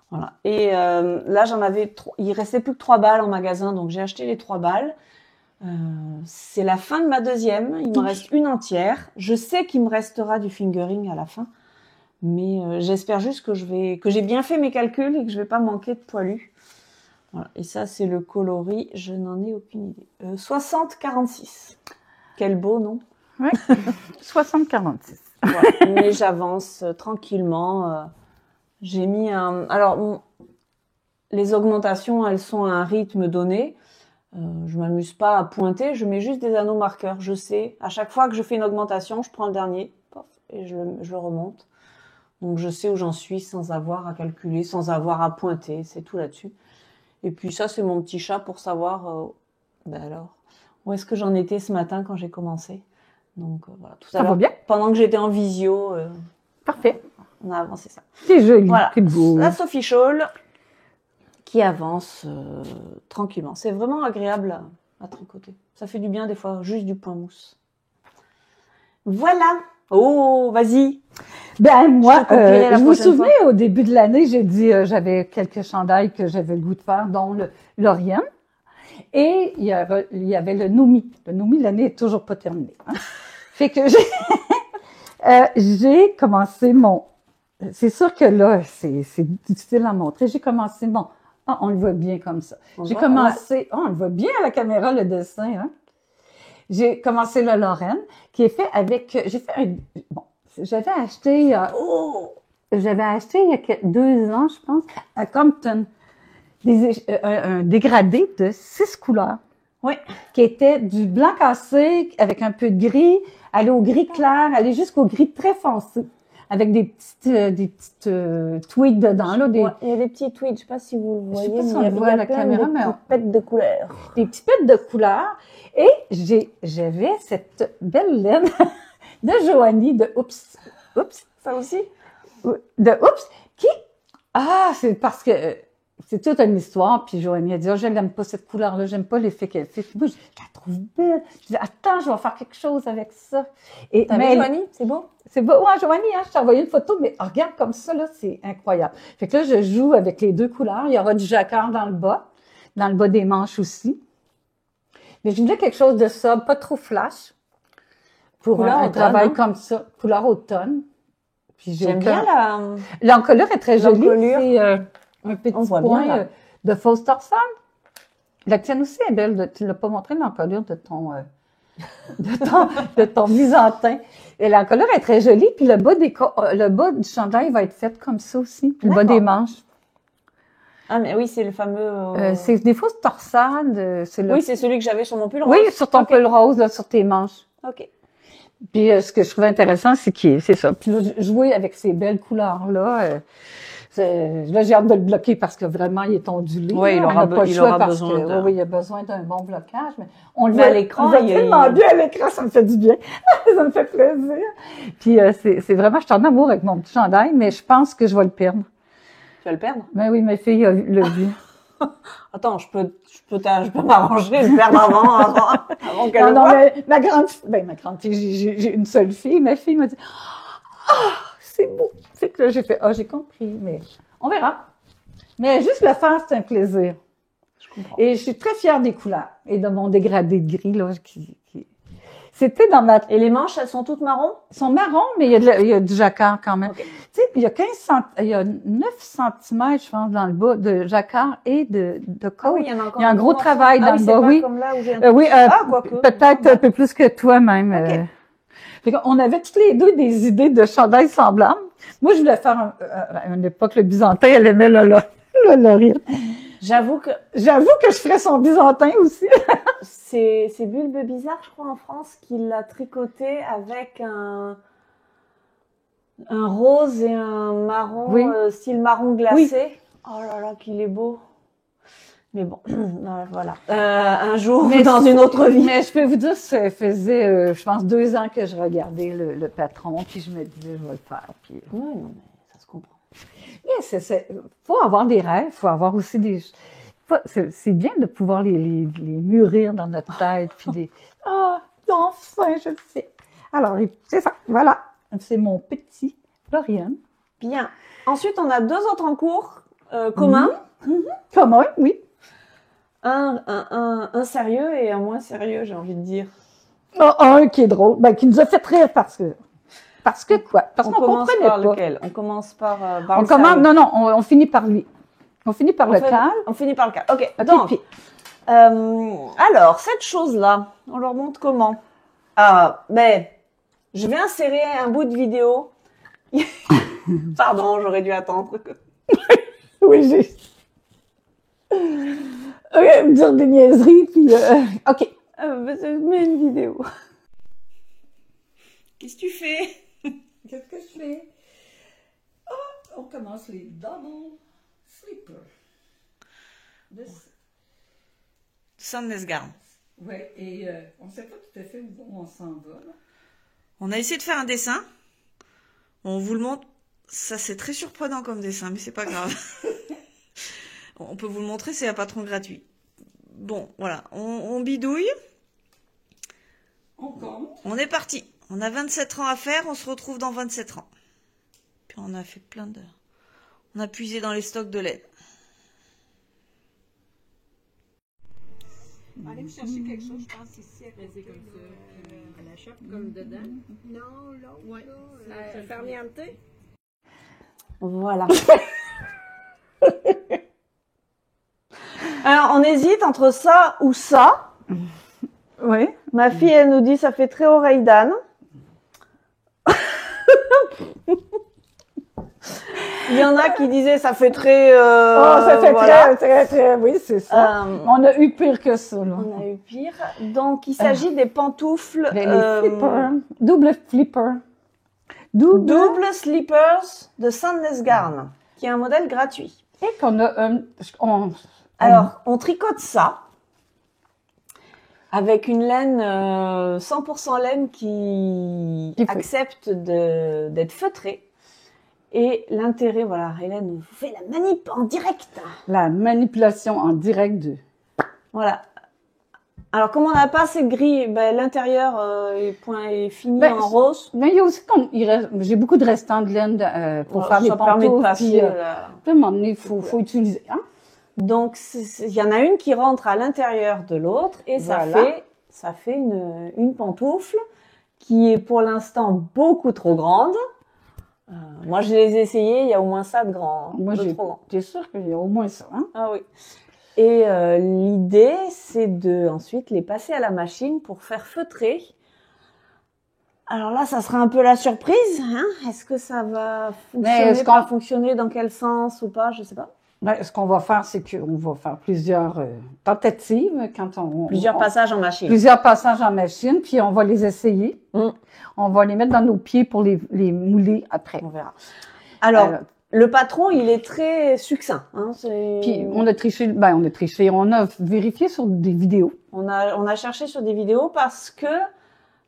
Voilà. Et là, il restait plus que 3 balles en magasin, donc j'ai acheté les 3 balles. C'est la fin de ma deuxième. Il me reste une entière. Je sais qu'il me restera du fingering à la fin, mais j'espère juste que j'ai bien fait mes calculs et que je vais pas manquer de poilu. Voilà. Et ça, c'est le coloris. Je n'en ai aucune idée. 60-46. Quel beau nom. Oui. 60-46. Voilà. Mais j'avance tranquillement. J'ai mis alors, les augmentations, elles sont à un rythme donné. Je m'amuse pas à pointer, je mets juste des anneaux marqueurs. Je sais, à chaque fois que je fais une augmentation, je prends le dernier, pof, et je le remonte. Donc je sais où j'en suis sans avoir à calculer, sans avoir à pointer. C'est tout là-dessus. Et puis ça, c'est mon petit chat pour savoir, alors, où est-ce que j'en étais ce matin quand j'ai commencé. Donc voilà, tout à l'heure, bien. pendant que j'étais en visio, Parfait. on a avancé ça. C'est joli, Voilà, c'est beau. la Sophie Scholl qui avance tranquillement. C'est vraiment agréable à tricoter. Ça fait du bien des fois, juste du point mousse. Voilà. Oh, vas-y. Ben moi, Je je vous souvenez, au début de l'année, j'ai dit j'avais quelques chandails que j'avais le goût de faire, dont le Lauriane. Et il y avait le Nomi. Le Nomi, l'année est toujours pas terminée. Hein. Fait que j'ai commencé mon... C'est sûr que là, c'est difficile à montrer. J'ai commencé mon... Ah, on le voit bien comme ça. J'ai commencé... Ouais. Oh, on le voit bien à la caméra, le dessin. Hein? J'ai commencé le Lorraine, qui est fait avec... J'ai fait un... Bon, j'avais acheté... J'avais acheté il y a 2 ans, je pense, à Compton, un dégradé de 6 couleurs. Oui. Qui était du blanc cassé avec un peu de gris, aller au gris clair, aller jusqu'au gris très foncé, avec des petites tweeds dedans. Là, il y a des petits tweeds, je sais pas si vous le voyez, mais il y a plein de petites pètes de couleurs. Des petites pètes de couleurs. Et j'avais cette belle laine de Joanie de Oups. Ça aussi? De Oups, qui... Ah, c'est parce que... c'est toute une histoire, puis Joanie a dit, je n'aime pas cette couleur-là, j'aime pas l'effet qu'elle fait. Puis moi, je la trouve belle. Je dis, attends, je vais faire quelque chose avec ça. Et mais Joanie, c'est beau? C'est beau. Ouais, Joanie, hein, je t'ai envoyé une photo, mais regarde comme ça, là, c'est incroyable. Fait que là, je joue avec les 2 couleurs. Il y aura du jacquard dans le bas des manches aussi. Mais je voulais quelque chose de sobre, pas trop flash, pour un travail comme ça, couleur automne. Puis j'aime bien l'encolure est très jolie. C'est un petit point de fausse torsade. La tienne aussi est belle. Tu l'as pas montré l'encolure de ton misantin. Et l'encolure est très jolie. Puis le bas du chandail va être fait comme ça aussi. Puis le bas des manches. Ah, mais oui, c'est le fameux... c'est des fausses torsades. Oui, c'est celui que j'avais sur mon pull rose. Oui, sur ton pull rose, là, sur tes manches. OK. Puis ce que je trouvais intéressant, c'est ça. Puis là, jouer avec ces belles couleurs-là, là, j'ai hâte de le bloquer parce que vraiment, il est ondulé. Oui, il aura besoin de... Oui, il a besoin d'un bon blocage. Mais on le voit à l'écran. On le voit tellement bien à l'écran, ça me fait du bien. Ça me fait plaisir. Puis c'est vraiment, je suis en amour avec mon petit chandail, mais je pense que je vais le perdre. Tu vas le perdre? Ben oui, ma fille l'a vu. Attends, je peux m'arranger et le perdre avant qu'elle le voie. Mais ma grande fille, j'ai une seule fille. Ma fille m'a dit, c'est beau. C'est que là, j'ai fait, j'ai compris, mais on verra. Mais juste le faire, c'est un plaisir. Je comprends. Et je suis très fière des couleurs et de mon dégradé de gris, là, c'était dans ma... Et les manches, elles sont toutes marron? Elles sont marron, mais il y a du jacquard quand même. Okay. Tu sais, il y a 9 cm, je pense, dans le bas de jacquard et de côte. Oui, il y a un gros travail dans le bas, oui. Comme là où j'ai peut-être un peu plus que toi même. Okay. On avait toutes les 2 des idées de chandail semblables. Moi, je voulais faire à une époque le byzantin, elle aimait le Lauriane. J'avoue que je ferais son byzantin aussi. c'est Bulbe Bizarre, je crois, en France, qui l'a tricoté avec un rose et un marron, style marron glacé. Oui. Oh là là, qu'il est beau. Mais bon, voilà. Un jour, dans une autre vie. Mais je peux vous dire, ça faisait, je pense, 2 ans que je regardais le patron, puis je me disais, je vais le faire. Puis... Oui, non, mais ça se comprend. Mais faut avoir des rêves, faut avoir aussi des... C'est bien de pouvoir les mûrir dans notre tête, puis enfin, je le sais. Alors, c'est ça, voilà. C'est mon petit Lauriane. Bien. Ensuite, on a 2 autres en cours communs. Commun, oui. Un sérieux et un moins sérieux, j'ai envie de dire. Oh, un qui est drôle, ben, qui nous a fait rire parce que quoi? Parce qu'on comprenait pas. Lequel? On commence par on commence, non, on finit par lui. On finit par le calme. On finit par le calme. Ok. Donc, alors, cette chose-là, on leur montre comment? Ben, je vais insérer un bout de vidéo. Pardon, j'aurais dû attendre. Oui, j'ai... me dire des niaiseries, puis... OK. Je mets une vidéo. Qu'est-ce que tu fais? Qu'est-ce que je fais? Oh, on commence les double sleepers. Sandnesgarn. Oui, et on ne sait pas tout à fait où on s'en va. Là. On a essayé de faire un dessin. On vous le montre. Ça, c'est très surprenant comme dessin, mais c'est pas grave. On peut vous le montrer, c'est un patron gratuit. Bon, voilà, on bidouille. On compte. On est parti. On a 27 rangs à faire, on se retrouve dans 27 rangs. Puis on a fait plein d'heures. On a puisé dans les stocks de laine. On va aller chercher quelque chose, je pense, ici, à peser comme ça, puis à la chope, comme dedans. Non, l'autre, ouais. Fermiente. Voilà. Alors, on hésite entre ça ou ça. Oui. Ma fille, elle nous dit, ça fait très oreille d'âne. Il y en a qui disaient, ça fait très... ça fait voilà. très, oui, c'est ça. On a eu pire que ça, là. On a eu pire. Donc, il s'agit des pantoufles... Les flippers. Double flipper. Double slippers de Sandnesgarn, qui est un modèle gratuit. Et qu'on a... Alors, on tricote ça avec une laine 100% laine qui accepte d'être feutrée. Et l'intérêt, voilà, Hélène vous fait la manip en direct. La manipulation en direct de... Voilà. Alors, comme on n'a pas assez de gris, ben, l'intérieur est fini en rose. Mais il y a aussi, j'ai beaucoup de restants de laine pour faire les pantoufles. Puis, à un moment donné, il faut utiliser. Hein? Donc, il y en a une qui rentre à l'intérieur de l'autre et ça fait une pantoufle qui est pour l'instant beaucoup trop grande. Moi, je les ai essayées, il y a au moins ça de grand. Moi, t'es sûre qu'il y a au moins ça. Hein? Ah oui. Et l'idée, c'est de ensuite les passer à la machine pour faire feutrer. Alors là, ça sera un peu la surprise. Hein? Est-ce que ça va fonctionner, pas fonctionner, dans quel sens ou pas, je sais pas. Ben, ce qu'on va faire, c'est qu'on va faire plusieurs tentatives plusieurs passages en machine. Plusieurs passages en machine, puis on va les essayer. On va les mettre dans nos pieds pour les mouler après. On verra. Alors, le patron, il est très succinct. Hein, puis on a triché. On a vérifié sur des vidéos. On a cherché sur des vidéos parce que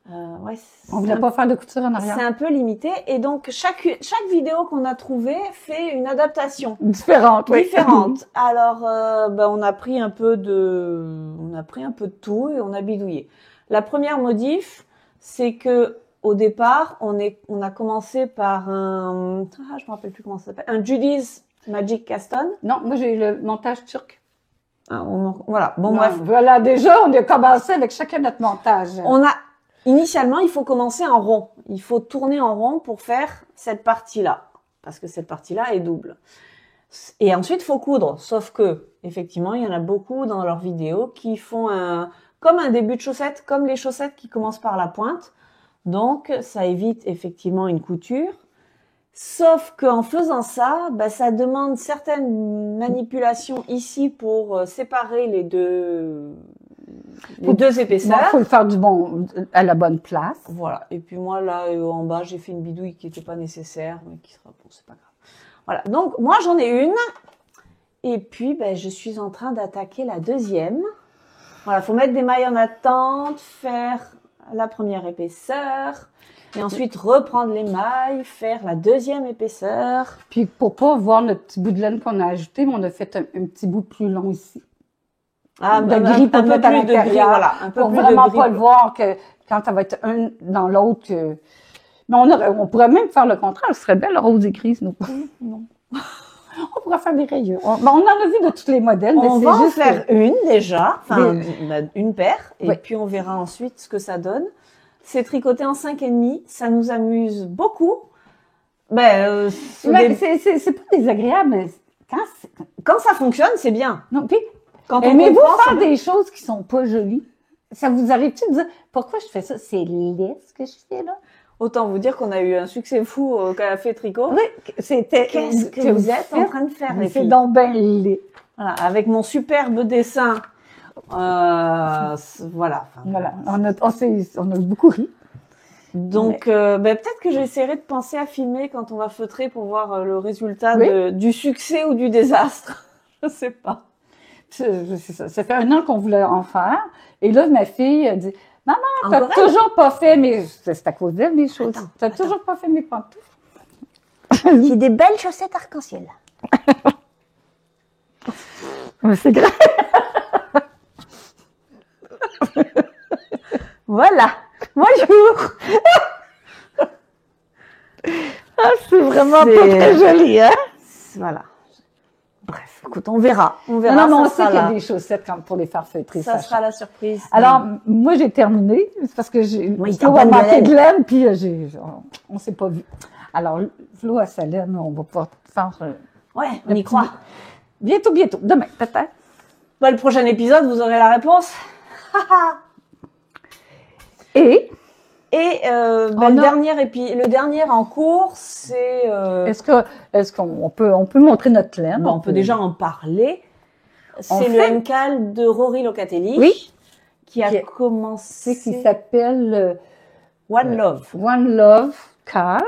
on voulait pas faire de couture en arrière. C'est un peu limité et donc chaque vidéo qu'on a trouvée fait une adaptation différente. Alors on a pris un peu de tout et on a bidouillé. La première modif, c'est que au départ, on a commencé par je me rappelle plus comment ça s'appelle, un Judy's Magic Caston. Non, moi j'ai eu le montage turc. Voilà. Bon, bref. Voilà, déjà on a commencé avec chacun notre montage. Initialement, il faut commencer en rond. Il faut tourner en rond pour faire cette partie-là. Parce que cette partie-là est double. Et ensuite, il faut coudre. Sauf que, effectivement, il y en a beaucoup dans leurs vidéos qui font comme un début de chaussette, comme les chaussettes qui commencent par la pointe. Donc, ça évite effectivement une couture. Sauf qu'en faisant ça, ça demande certaines manipulations ici pour séparer les deux épaisseurs. Il faut le faire à la bonne place. Voilà. Et puis moi, là, en bas, j'ai fait une bidouille qui n'était pas nécessaire, mais qui sera bon, c'est pas grave. Voilà. Donc, moi, j'en ai une. Et puis, je suis en train d'attaquer la deuxième. Voilà. Faut mettre des mailles en attente, faire la première épaisseur. Et ensuite, reprendre les mailles, faire la deuxième épaisseur. Puis, pour pas voir notre petit bout de laine qu'on a ajouté, on a fait un petit bout plus long ici. De gris pour mettre à l'intérieur. Voilà, pour vraiment pas le voir quand ça va être un dans l'autre, mais on pourrait même faire le contraire. Ce serait belle, rose et grise, nous. Non. On pourrait faire des rayures. On en a vu de tous les modèles, mais On c'est va en juste faire une déjà, enfin Des- une paire, et Oui. puis on verra ensuite ce que ça donne. C'est tricoté en 5,5, ça nous amuse beaucoup. Ben, Mais c'est pas désagréable, mais quand ça fonctionne, c'est bien. non, puis Quand on aimez-vous comprend, faire c'est bien. des choses qui sont pas jolies? Ça vous arrive-tu de dire, pourquoi je fais ça? C'est laid ce que je fais là? Autant vous dire qu'on a eu un succès fou au Café Tricot. Oui, c'était. Qu'est-ce que vous êtes en train de faire, les C'est filles? donc ben laid. Voilà, avec mon superbe dessin. Voilà. Enfin, Voilà, on a beaucoup ri. Donc, ben, peut-être que j'essaierai de penser à filmer quand on va feutrer pour voir le résultat Oui. du succès ou du désastre. Je sais pas. C'est ça. Ça fait 1 an qu'on voulait en faire. Et là, ma fille a dit, maman, t'as Encore elle? toujours pas fait mes, c'est à cause d'elle, mes choses. T'as toujours pas fait mes pantoufles. J'ai des belles chaussettes arc-en-ciel. Mais c'est grave. Voilà. Bonjour. C'est vraiment C'est- pas très joli, hein? Voilà. Bref, écoute, on verra. On verra. Non, mais on ça sait sera qu'il y a là. des chaussettes pour les faire feutrer. Ça sera la surprise. Alors, moi, j'ai terminé, c'est parce que Oui, Flo t'as a pas de manqué laine. de laine, puis on s'est pas vu. Alors, Flo a sa laine, on va pouvoir faire ouais, on y croit. bientôt, demain, peut-être. Bah, le prochain épisode, vous aurez la réponse. Et, Et On le dernier en cours, c'est... est-ce qu'on peut montrer notre laine? on peut déjà en parler. On C'est le fait- MCAL de Rory Locatelli. Oui. Qui a Qui commencé... qui s'appelle One Love. One Love Cal.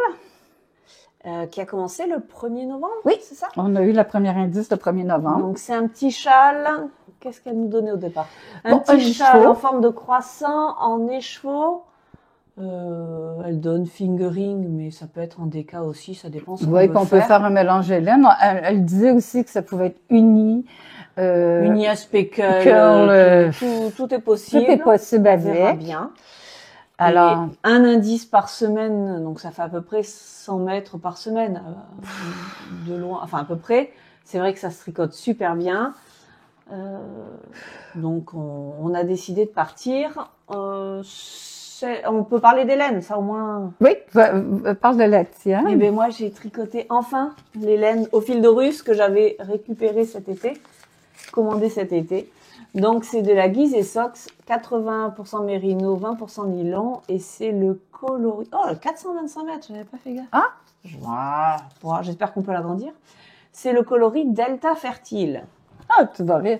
Qui a commencé le 1er novembre. Oui. C'est ça? On a eu la première indice le 1er novembre. Donc, c'est un petit châle. Qu'est-ce qu'elle nous donnait au départ? Un Bon, un petit châle écheveau. en forme de croissant, en écheveau. Elle donne fingering, mais ça peut être en déca aussi, ça dépend ce qu'on Oui, veut qu'on peut faire un mélange de laine. Elle disait aussi que ça pouvait être uni. Uni aspect curl, curl, tout est possible. Tout est possible On verra avec. bien. Alors, Et un indice par semaine, donc ça fait à peu près 100 mètres par semaine, de loin, enfin à peu près. C'est vrai que ça se tricote super bien. Donc on a décidé de partir. On peut parler des laines, ça au moins. oui, parle de la tienne. Eh ben moi j'ai tricoté enfin les laines au fil de russe que j'avais récupérées cet été, commandées cet été. Donc c'est de la Guise et Sox, 80% mérino, 20% nylon, et c'est le coloris. Oh, 425 mètres, j'avais pas fait gaffe. Ah. Voilà. Bon, j'espère qu'on peut l'agrandir. C'est le coloris Delta Fertile, Ah, tu vas rire.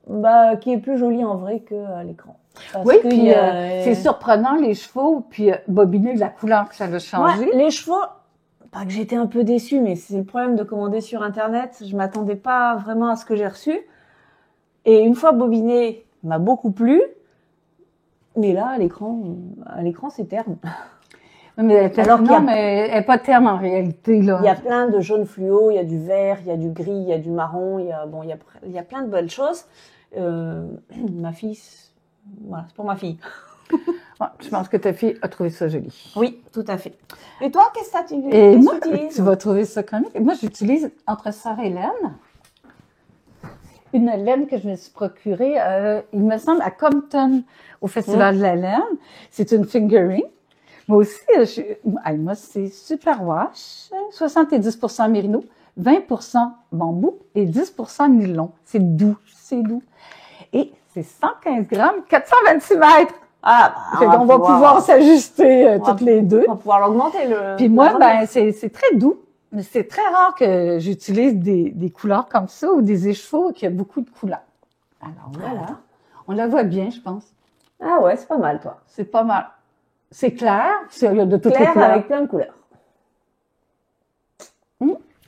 bah qui est plus joli en vrai qu'à l'écran. Parce Oui, que puis il y a- c'est surprenant, les chevaux, puis bobiner la couleur que ça a changé. Ouais, les chevaux, pas que j'étais un peu déçue, mais c'est le problème de commander sur Internet. Je m'attendais pas vraiment à ce que j'ai reçu. Et une fois bobiné, m'a beaucoup plu. Mais là, à l'écran, c'est terne. Mais, Alors qu'il y a- mais elle n'est pas terne en réalité, là. Il y a plein de jaune fluo, il y a du vert, il y a du gris, il y a du marron, il y a plein de belles choses. Ma fille, voilà, c'est pour ma fille. Ouais, je pense que ta fille a trouvé ça joli. Oui, tout à fait. Et toi, qu'est-ce que tu Et moi, utilises? tu vas trouver ça comique. Et moi, j'utilise entre sœur et laine. Une laine que je me suis procurée, il me semble, à Compton, au Festival de la laine. C'est une fingering. Moi aussi, moi, c'est super wash. 70% mérino, 20% bambou et 10% nylon. C'est doux. Et c'est 115 grammes, 426 mètres. Ah, Fait qu'on va pouvoir s'ajuster on va- toutes les deux. On va pouvoir l'augmenter. Puis moi, ben, c'est très doux. Mais c'est très rare que j'utilise des couleurs comme ça ou des écheveaux qui ont beaucoup de couleurs. Alors voilà. On la voit bien, je pense. Ah ouais, c'est pas mal, toi. C'est pas mal. C'est clair. Il y a de toutes les Clair couleurs. avec plein de couleurs.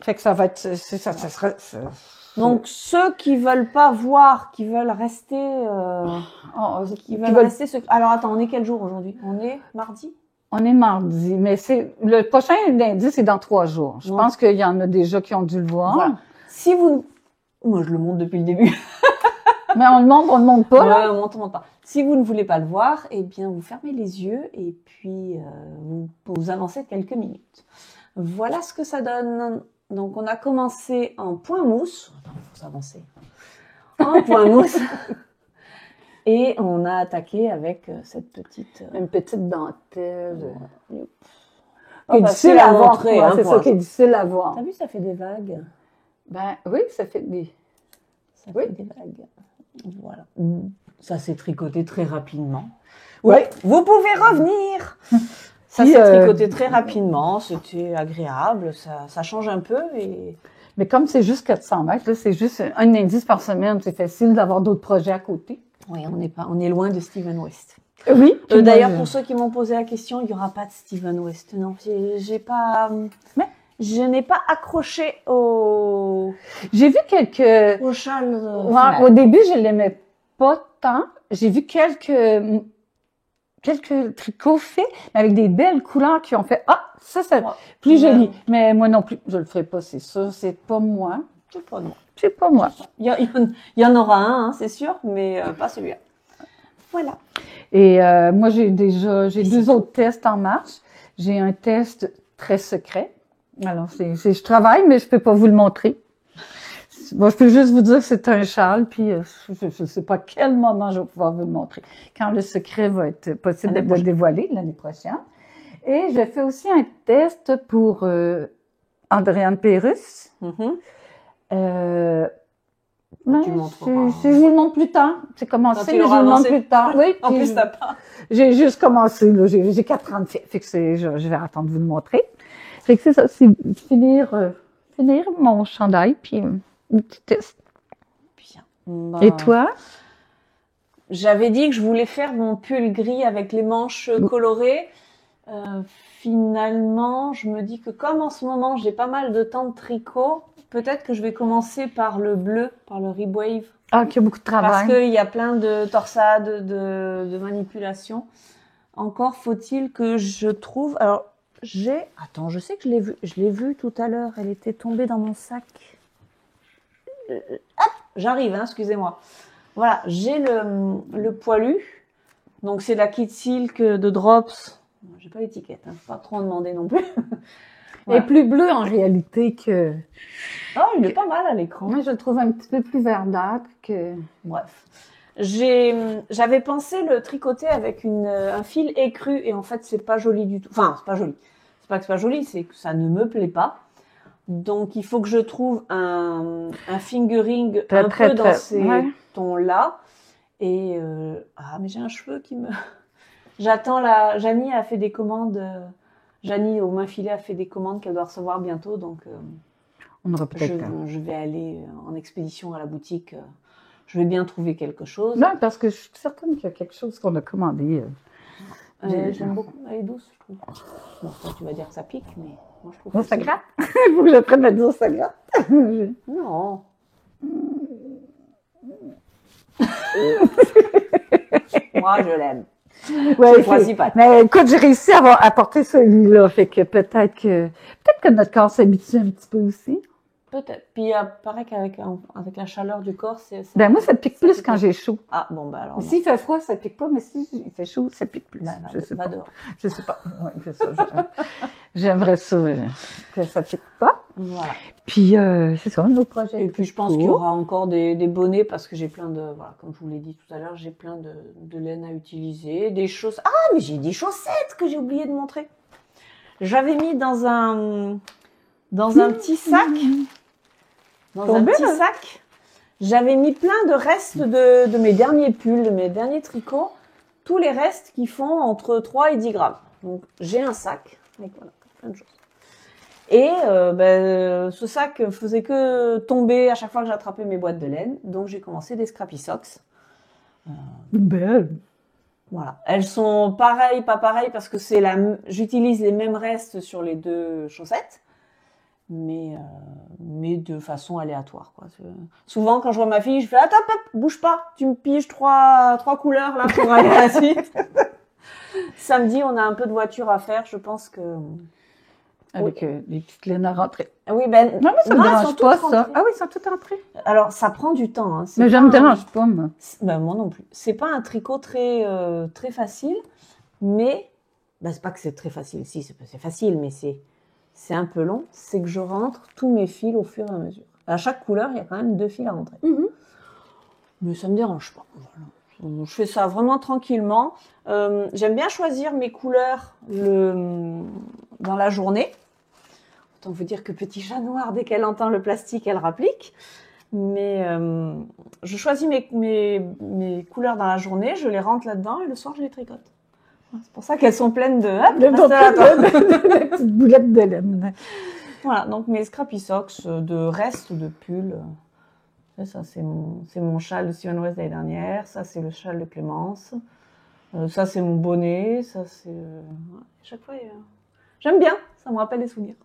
Fait que ça va être... ça sera... Donc, ceux qui veulent pas voir, qui veulent rester... qui veulent rester... Alors, attends, on est quel jour aujourd'hui? On est mardi? On est mardi, mais le prochain indice, c'est dans 3 jours. Je Ouais. pense qu'il y en a déjà qui ont dû le voir. Voilà. Si vous... Moi, je le montre depuis le début. Mais on le montre pas. Ouais, on montre pas. Si vous ne voulez pas le voir, eh bien, vous fermez les yeux et puis vous avancez quelques minutes. Voilà ce que ça donne. Donc, on a commencé en point mousse. Attends, il faut s'avancer. En point mousse. Et on a attaqué avec cette petite... Une petite dentelle. Qui est difficile à montrer. C'est ça qui est difficile à voir. T'as vu, ça fait des vagues. Ben oui, ça fait des... Ça fait des vagues. Voilà. Ça s'est tricoté très rapidement. Oui. Vous pouvez revenir. Ça s'est tricoté très rapidement. C'était agréable. Ça change un peu. Mais comme c'est juste 400 mètres, là, c'est juste un indice par semaine. C'est facile d'avoir d'autres projets à côté. Oui, on est loin de Steven West. Oui. D'ailleurs, pour ceux qui m'ont posé la question, il n'y aura pas de Steven West. Non, j'ai pas... Mais je n'ai pas accroché au... J'ai vu quelques... Au châle. Au début, je l'aimais pas tant. J'ai vu quelques tricots faits, mais avec des belles couleurs qui ont fait « Ah, ça, c'est plus joli. » Mais moi non plus, je le ferai pas, c'est sûr. C'est pas moi. C'est pas moi. Il y en aura un, hein, c'est sûr, mais pas celui-là. Voilà. Et moi, j'ai deux autres tests en marche. J'ai un test très secret. Alors, je travaille, mais je peux pas vous le montrer. Bon, je peux juste vous dire que c'est un châle, puis je ne sais pas à quel moment je vais pouvoir vous le montrer. Quand le secret va être possible de le dévoiler l'année prochaine. Et je fais aussi un test pour Andréane Pérusse. Tu montreras. Je vous le montre plus tard. C'est commencé, mais je vous le montre plus tard. Oui, en plus, t'as pas. J'ai juste commencé, là. J'ai 4 ans de fait que je vais attendre de vous le montrer. Fait que c'est ça, c'est finir mon chandail, puis un petit test. Bien. Ben, et toi? J'avais dit que je voulais faire mon pull gris avec les manches colorées. Finalement, je me dis que comme en ce moment, j'ai pas mal de temps de tricot, peut-être que je vais commencer par le bleu, par le Rib Wave. Ah, qu'il y a beaucoup de travail. Parce qu'il y a plein de torsades, de manipulations. Encore faut-il que je trouve... Alors, Attends, je sais que je l'ai vu tout à l'heure. Elle était tombée dans mon sac. Hop, j'arrive, hein, excusez-moi. Voilà, j'ai le poilu. Donc, c'est la Kid Silk de Drops. J'ai pas l'étiquette, hein, pas trop en demander non plus. Voilà. Et plus bleu en réalité que... Oh, il est pas mal à l'écran. Moi, je le trouve un petit peu plus verdâtre que... Bref. J'avais pensé le tricoter avec un fil écru et en fait, c'est pas joli du tout. Enfin, c'est pas joli. C'est pas que c'est pas joli, c'est que ça ne me plaît pas. Donc, il faut que je trouve un fingering un peu dans ces tons-là. Et, mais j'ai un cheveu qui me... J'attends Janie a fait des commandes... Janie, au main filée, a fait des commandes qu'elle doit recevoir bientôt, donc on aura peut-être je vais aller en expédition à la boutique. Je vais bien trouver quelque chose. Non, parce que je suis certaine qu'il y a quelque chose qu'on a commandé. J'aime beaucoup. Elle est douce, je trouve. Bon, toi, tu vas dire que ça pique, mais moi, je trouve que ça gratte. Il faut que j'apprenne à dire ça gratte. Non. Moi, je l'aime. Ouais, mais écoute, j'ai réussi à porter celui-là, fait que peut-être que notre corps s'habitue un petit peu aussi. Peut-être. Puis pareil qu'avec la chaleur du corps, Ben moi, ça pique plus quand j'ai chaud. Ah bon, ben alors. S'il fait froid, ça pique pas, mais s'il fait chaud, ça pique plus. Je sais pas. Dehors. Je sais pas. Ouais, c'est ça. J'aimerais ça que ça pique pas. Voilà. Puis c'est ça, nos projets. Et puis je pense qu'il y aura encore des bonnets parce que j'ai plein de, voilà, comme je vous l'ai dit tout à l'heure, j'ai plein de laine à utiliser, des chaussettes. Ah, mais j'ai des chaussettes que j'ai oublié de montrer. J'avais mis dans un petit sac. J'avais mis plein de restes de mes derniers pulls, de mes derniers tricots, tous les restes qui font entre 3 et 10 grammes. Donc, j'ai un sac avec voilà, plein de choses. Et ce sac faisait que tomber à chaque fois que j'attrapais mes boîtes de laine. Donc, j'ai commencé des Scrappy Socks. Belle. Voilà. Elles sont pareilles, pas pareilles, parce que j'utilise les mêmes restes sur les deux chaussettes. Mais de façon aléatoire, quoi. Souvent, quand je vois ma fille, je fais « Attends, bouge pas, tu me piges trois couleurs, là, pour aller à la suite. » Samedi, on a un peu de voiture à faire, je pense que... avec des petites laines à rentrer. Oui, ben Non, mais ça me elles sont dérange pas, toutes ça. rentrées. Ah oui, ils sont toutes rentrées. Alors, ça prend du temps. Hein. Mais ça me dérange pas, moi. Ben, moi non plus. C'est pas un tricot très facile, mais c'est pas que c'est très facile. Si, c'est facile, mais c'est un peu long. C'est que je rentre tous mes fils au fur et à mesure. À chaque couleur, il y a quand même 2 fils à rentrer. Mais ça me dérange pas. Voilà. Je fais ça vraiment tranquillement. J'aime bien choisir mes couleurs dans la journée. Autant vous dire que petit chat noir, dès qu'elle entend le plastique, elle rapplique. Mais je choisis mes couleurs dans la journée, je les rentre là-dedans et le soir, je les tricote. C'est pour ça qu'elles sont pleines de petites boulettes de laine. Voilà, donc mes scrappy socks de restes de pulls. Ça, c'est mon châle de Simone West l'année dernière. Ça, c'est le châle de Clémence. Ça, c'est mon bonnet. Ça, c'est... chaque fois, j'aime bien. Ça me rappelle des souvenirs.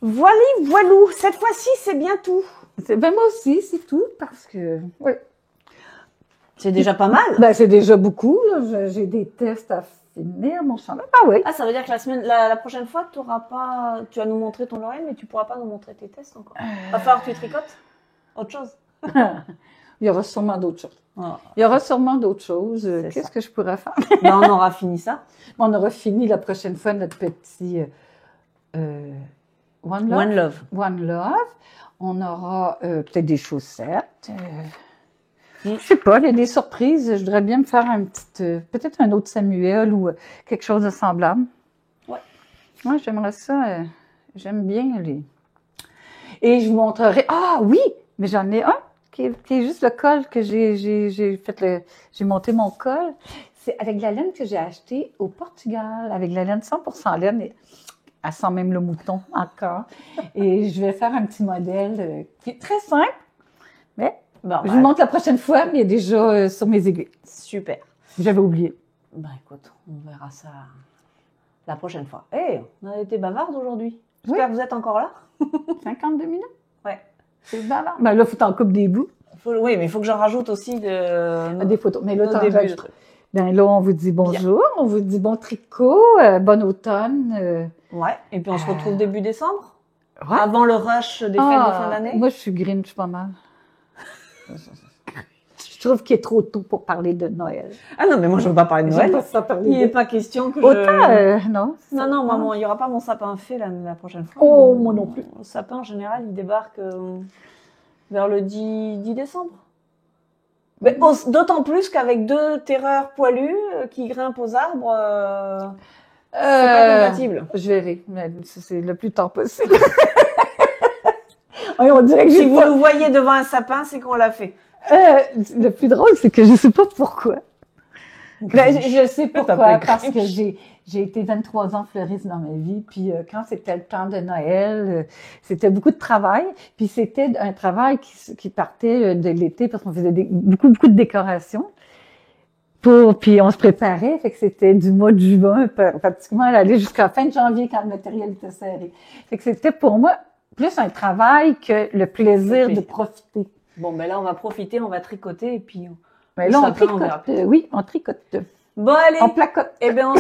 Voilou. Cette fois-ci, c'est bien tout. Ben moi aussi, c'est tout, parce que... Oui. C'est déjà pas mal. Ben, c'est déjà beaucoup. Là. J'ai des tests à finir, mon chandail. Ah oui. Ah, ça veut dire que la prochaine fois, tu vas nous montrer ton Lorraine, mais tu pourras pas nous montrer tes tests encore. Va falloir que tu tricotes autre chose. Il y aura sûrement d'autres choses. Ah. Il y aura sûrement d'autres choses. Qu'est-ce que je pourrais faire? Ben, on aura fini ça. On aura fini la prochaine fois notre petit One Love. One Love. On aura peut-être des chaussettes. Je sais pas, il y a des surprises. Je voudrais bien me faire peut-être un autre Samuel ou quelque chose de semblable. Ouais. Moi, j'aimerais ça. J'aime bien les... Et je vous montrerai... Ah oui! Mais j'en ai un qui est juste le col que j'ai monté mon col. C'est avec la laine que j'ai achetée au Portugal, avec la laine 100% laine. Et elle sent même le mouton encore. Et je vais faire un petit modèle qui est très simple, mais je vous montre la prochaine fois, mais il est déjà sur mes aiguilles. Super. J'avais oublié. Ben écoute, on verra ça la prochaine fois. On a été bavarde aujourd'hui. J'espère que vous êtes encore là. 52 minutes? Ouais. C'est bavard. Ben là, il faut t'en couper des bouts. Oui, mais il faut que j'en rajoute aussi des photos. Mais là, truc. Ben là, on vous dit bonjour, on vous dit bon tricot, bon automne. Ouais, et puis on se retrouve début décembre, ouais. Avant le rush des fêtes de fin d'année. Moi, je suis Grinch pas mal. Je trouve qu'il est trop tôt pour parler de Noël. Ah non, mais moi, je ne veux pas parler de Noël. Il n'est pas question que non. Non, maman, il n'y aura pas mon sapin fait la prochaine fois. Oh, moi non plus. Le sapin, en général, il débarque vers le 10 décembre. Mais d'autant plus qu'avec 2 terreurs poilues qui grimpent aux arbres, c'est pas compatible. Je verrai, mais c'est le plus tard possible. Oui, on dirait que si vous nous voyez devant un sapin, c'est qu'on l'a fait. Le plus drôle, c'est que je sais pas pourquoi. Je sais pourquoi, parce que j'ai été 23 ans fleuriste dans ma vie, puis quand c'était le temps de Noël, c'était beaucoup de travail, puis c'était un travail qui partait de l'été, parce qu'on faisait beaucoup de décorations, puis on se préparait, fait que c'était du mois de juin, pratiquement aller jusqu'à la fin de janvier quand le matériel était serré. Fait que c'était pour moi plus un travail que le plaisir de profiter. Bon, ben là, on va profiter, on va tricoter, et puis... Mais là, on tricote. Oui, on tricote. Bon, allez. On placote. Eh bien,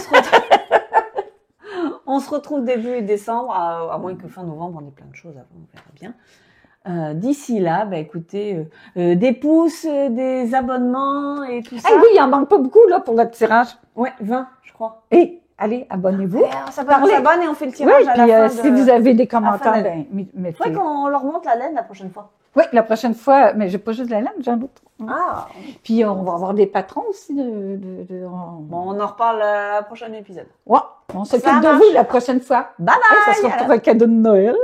on se retrouve début décembre, à moins que fin novembre, on ait plein de choses avant, on verra bien. D'ici là, écoutez, des pouces, des abonnements et tout ça. Ah oui, il en manque pas beaucoup, là, pour notre tirage. Ouais, 20, je crois. Et allez, abonnez-vous. On s'abonne et on fait le tirage à la fin. Si vous avez des commentaires, mettez. Il faudrait qu'on leur monte la laine la prochaine fois. Oui, la prochaine fois, mais j'ai pas juste la laine, j'ai un autre. Ah. Puis on va avoir des patrons aussi Bon, on en reparle à la prochaine épisode. Ouais, on s'occupe de vous la prochaine fois. Bye bye. Ça sera pour un cadeau de Noël.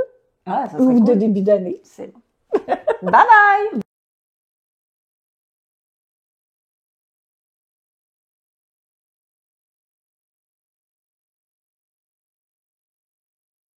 Ah, ça ou cool. De début d'année. C'est bon. Bye bye.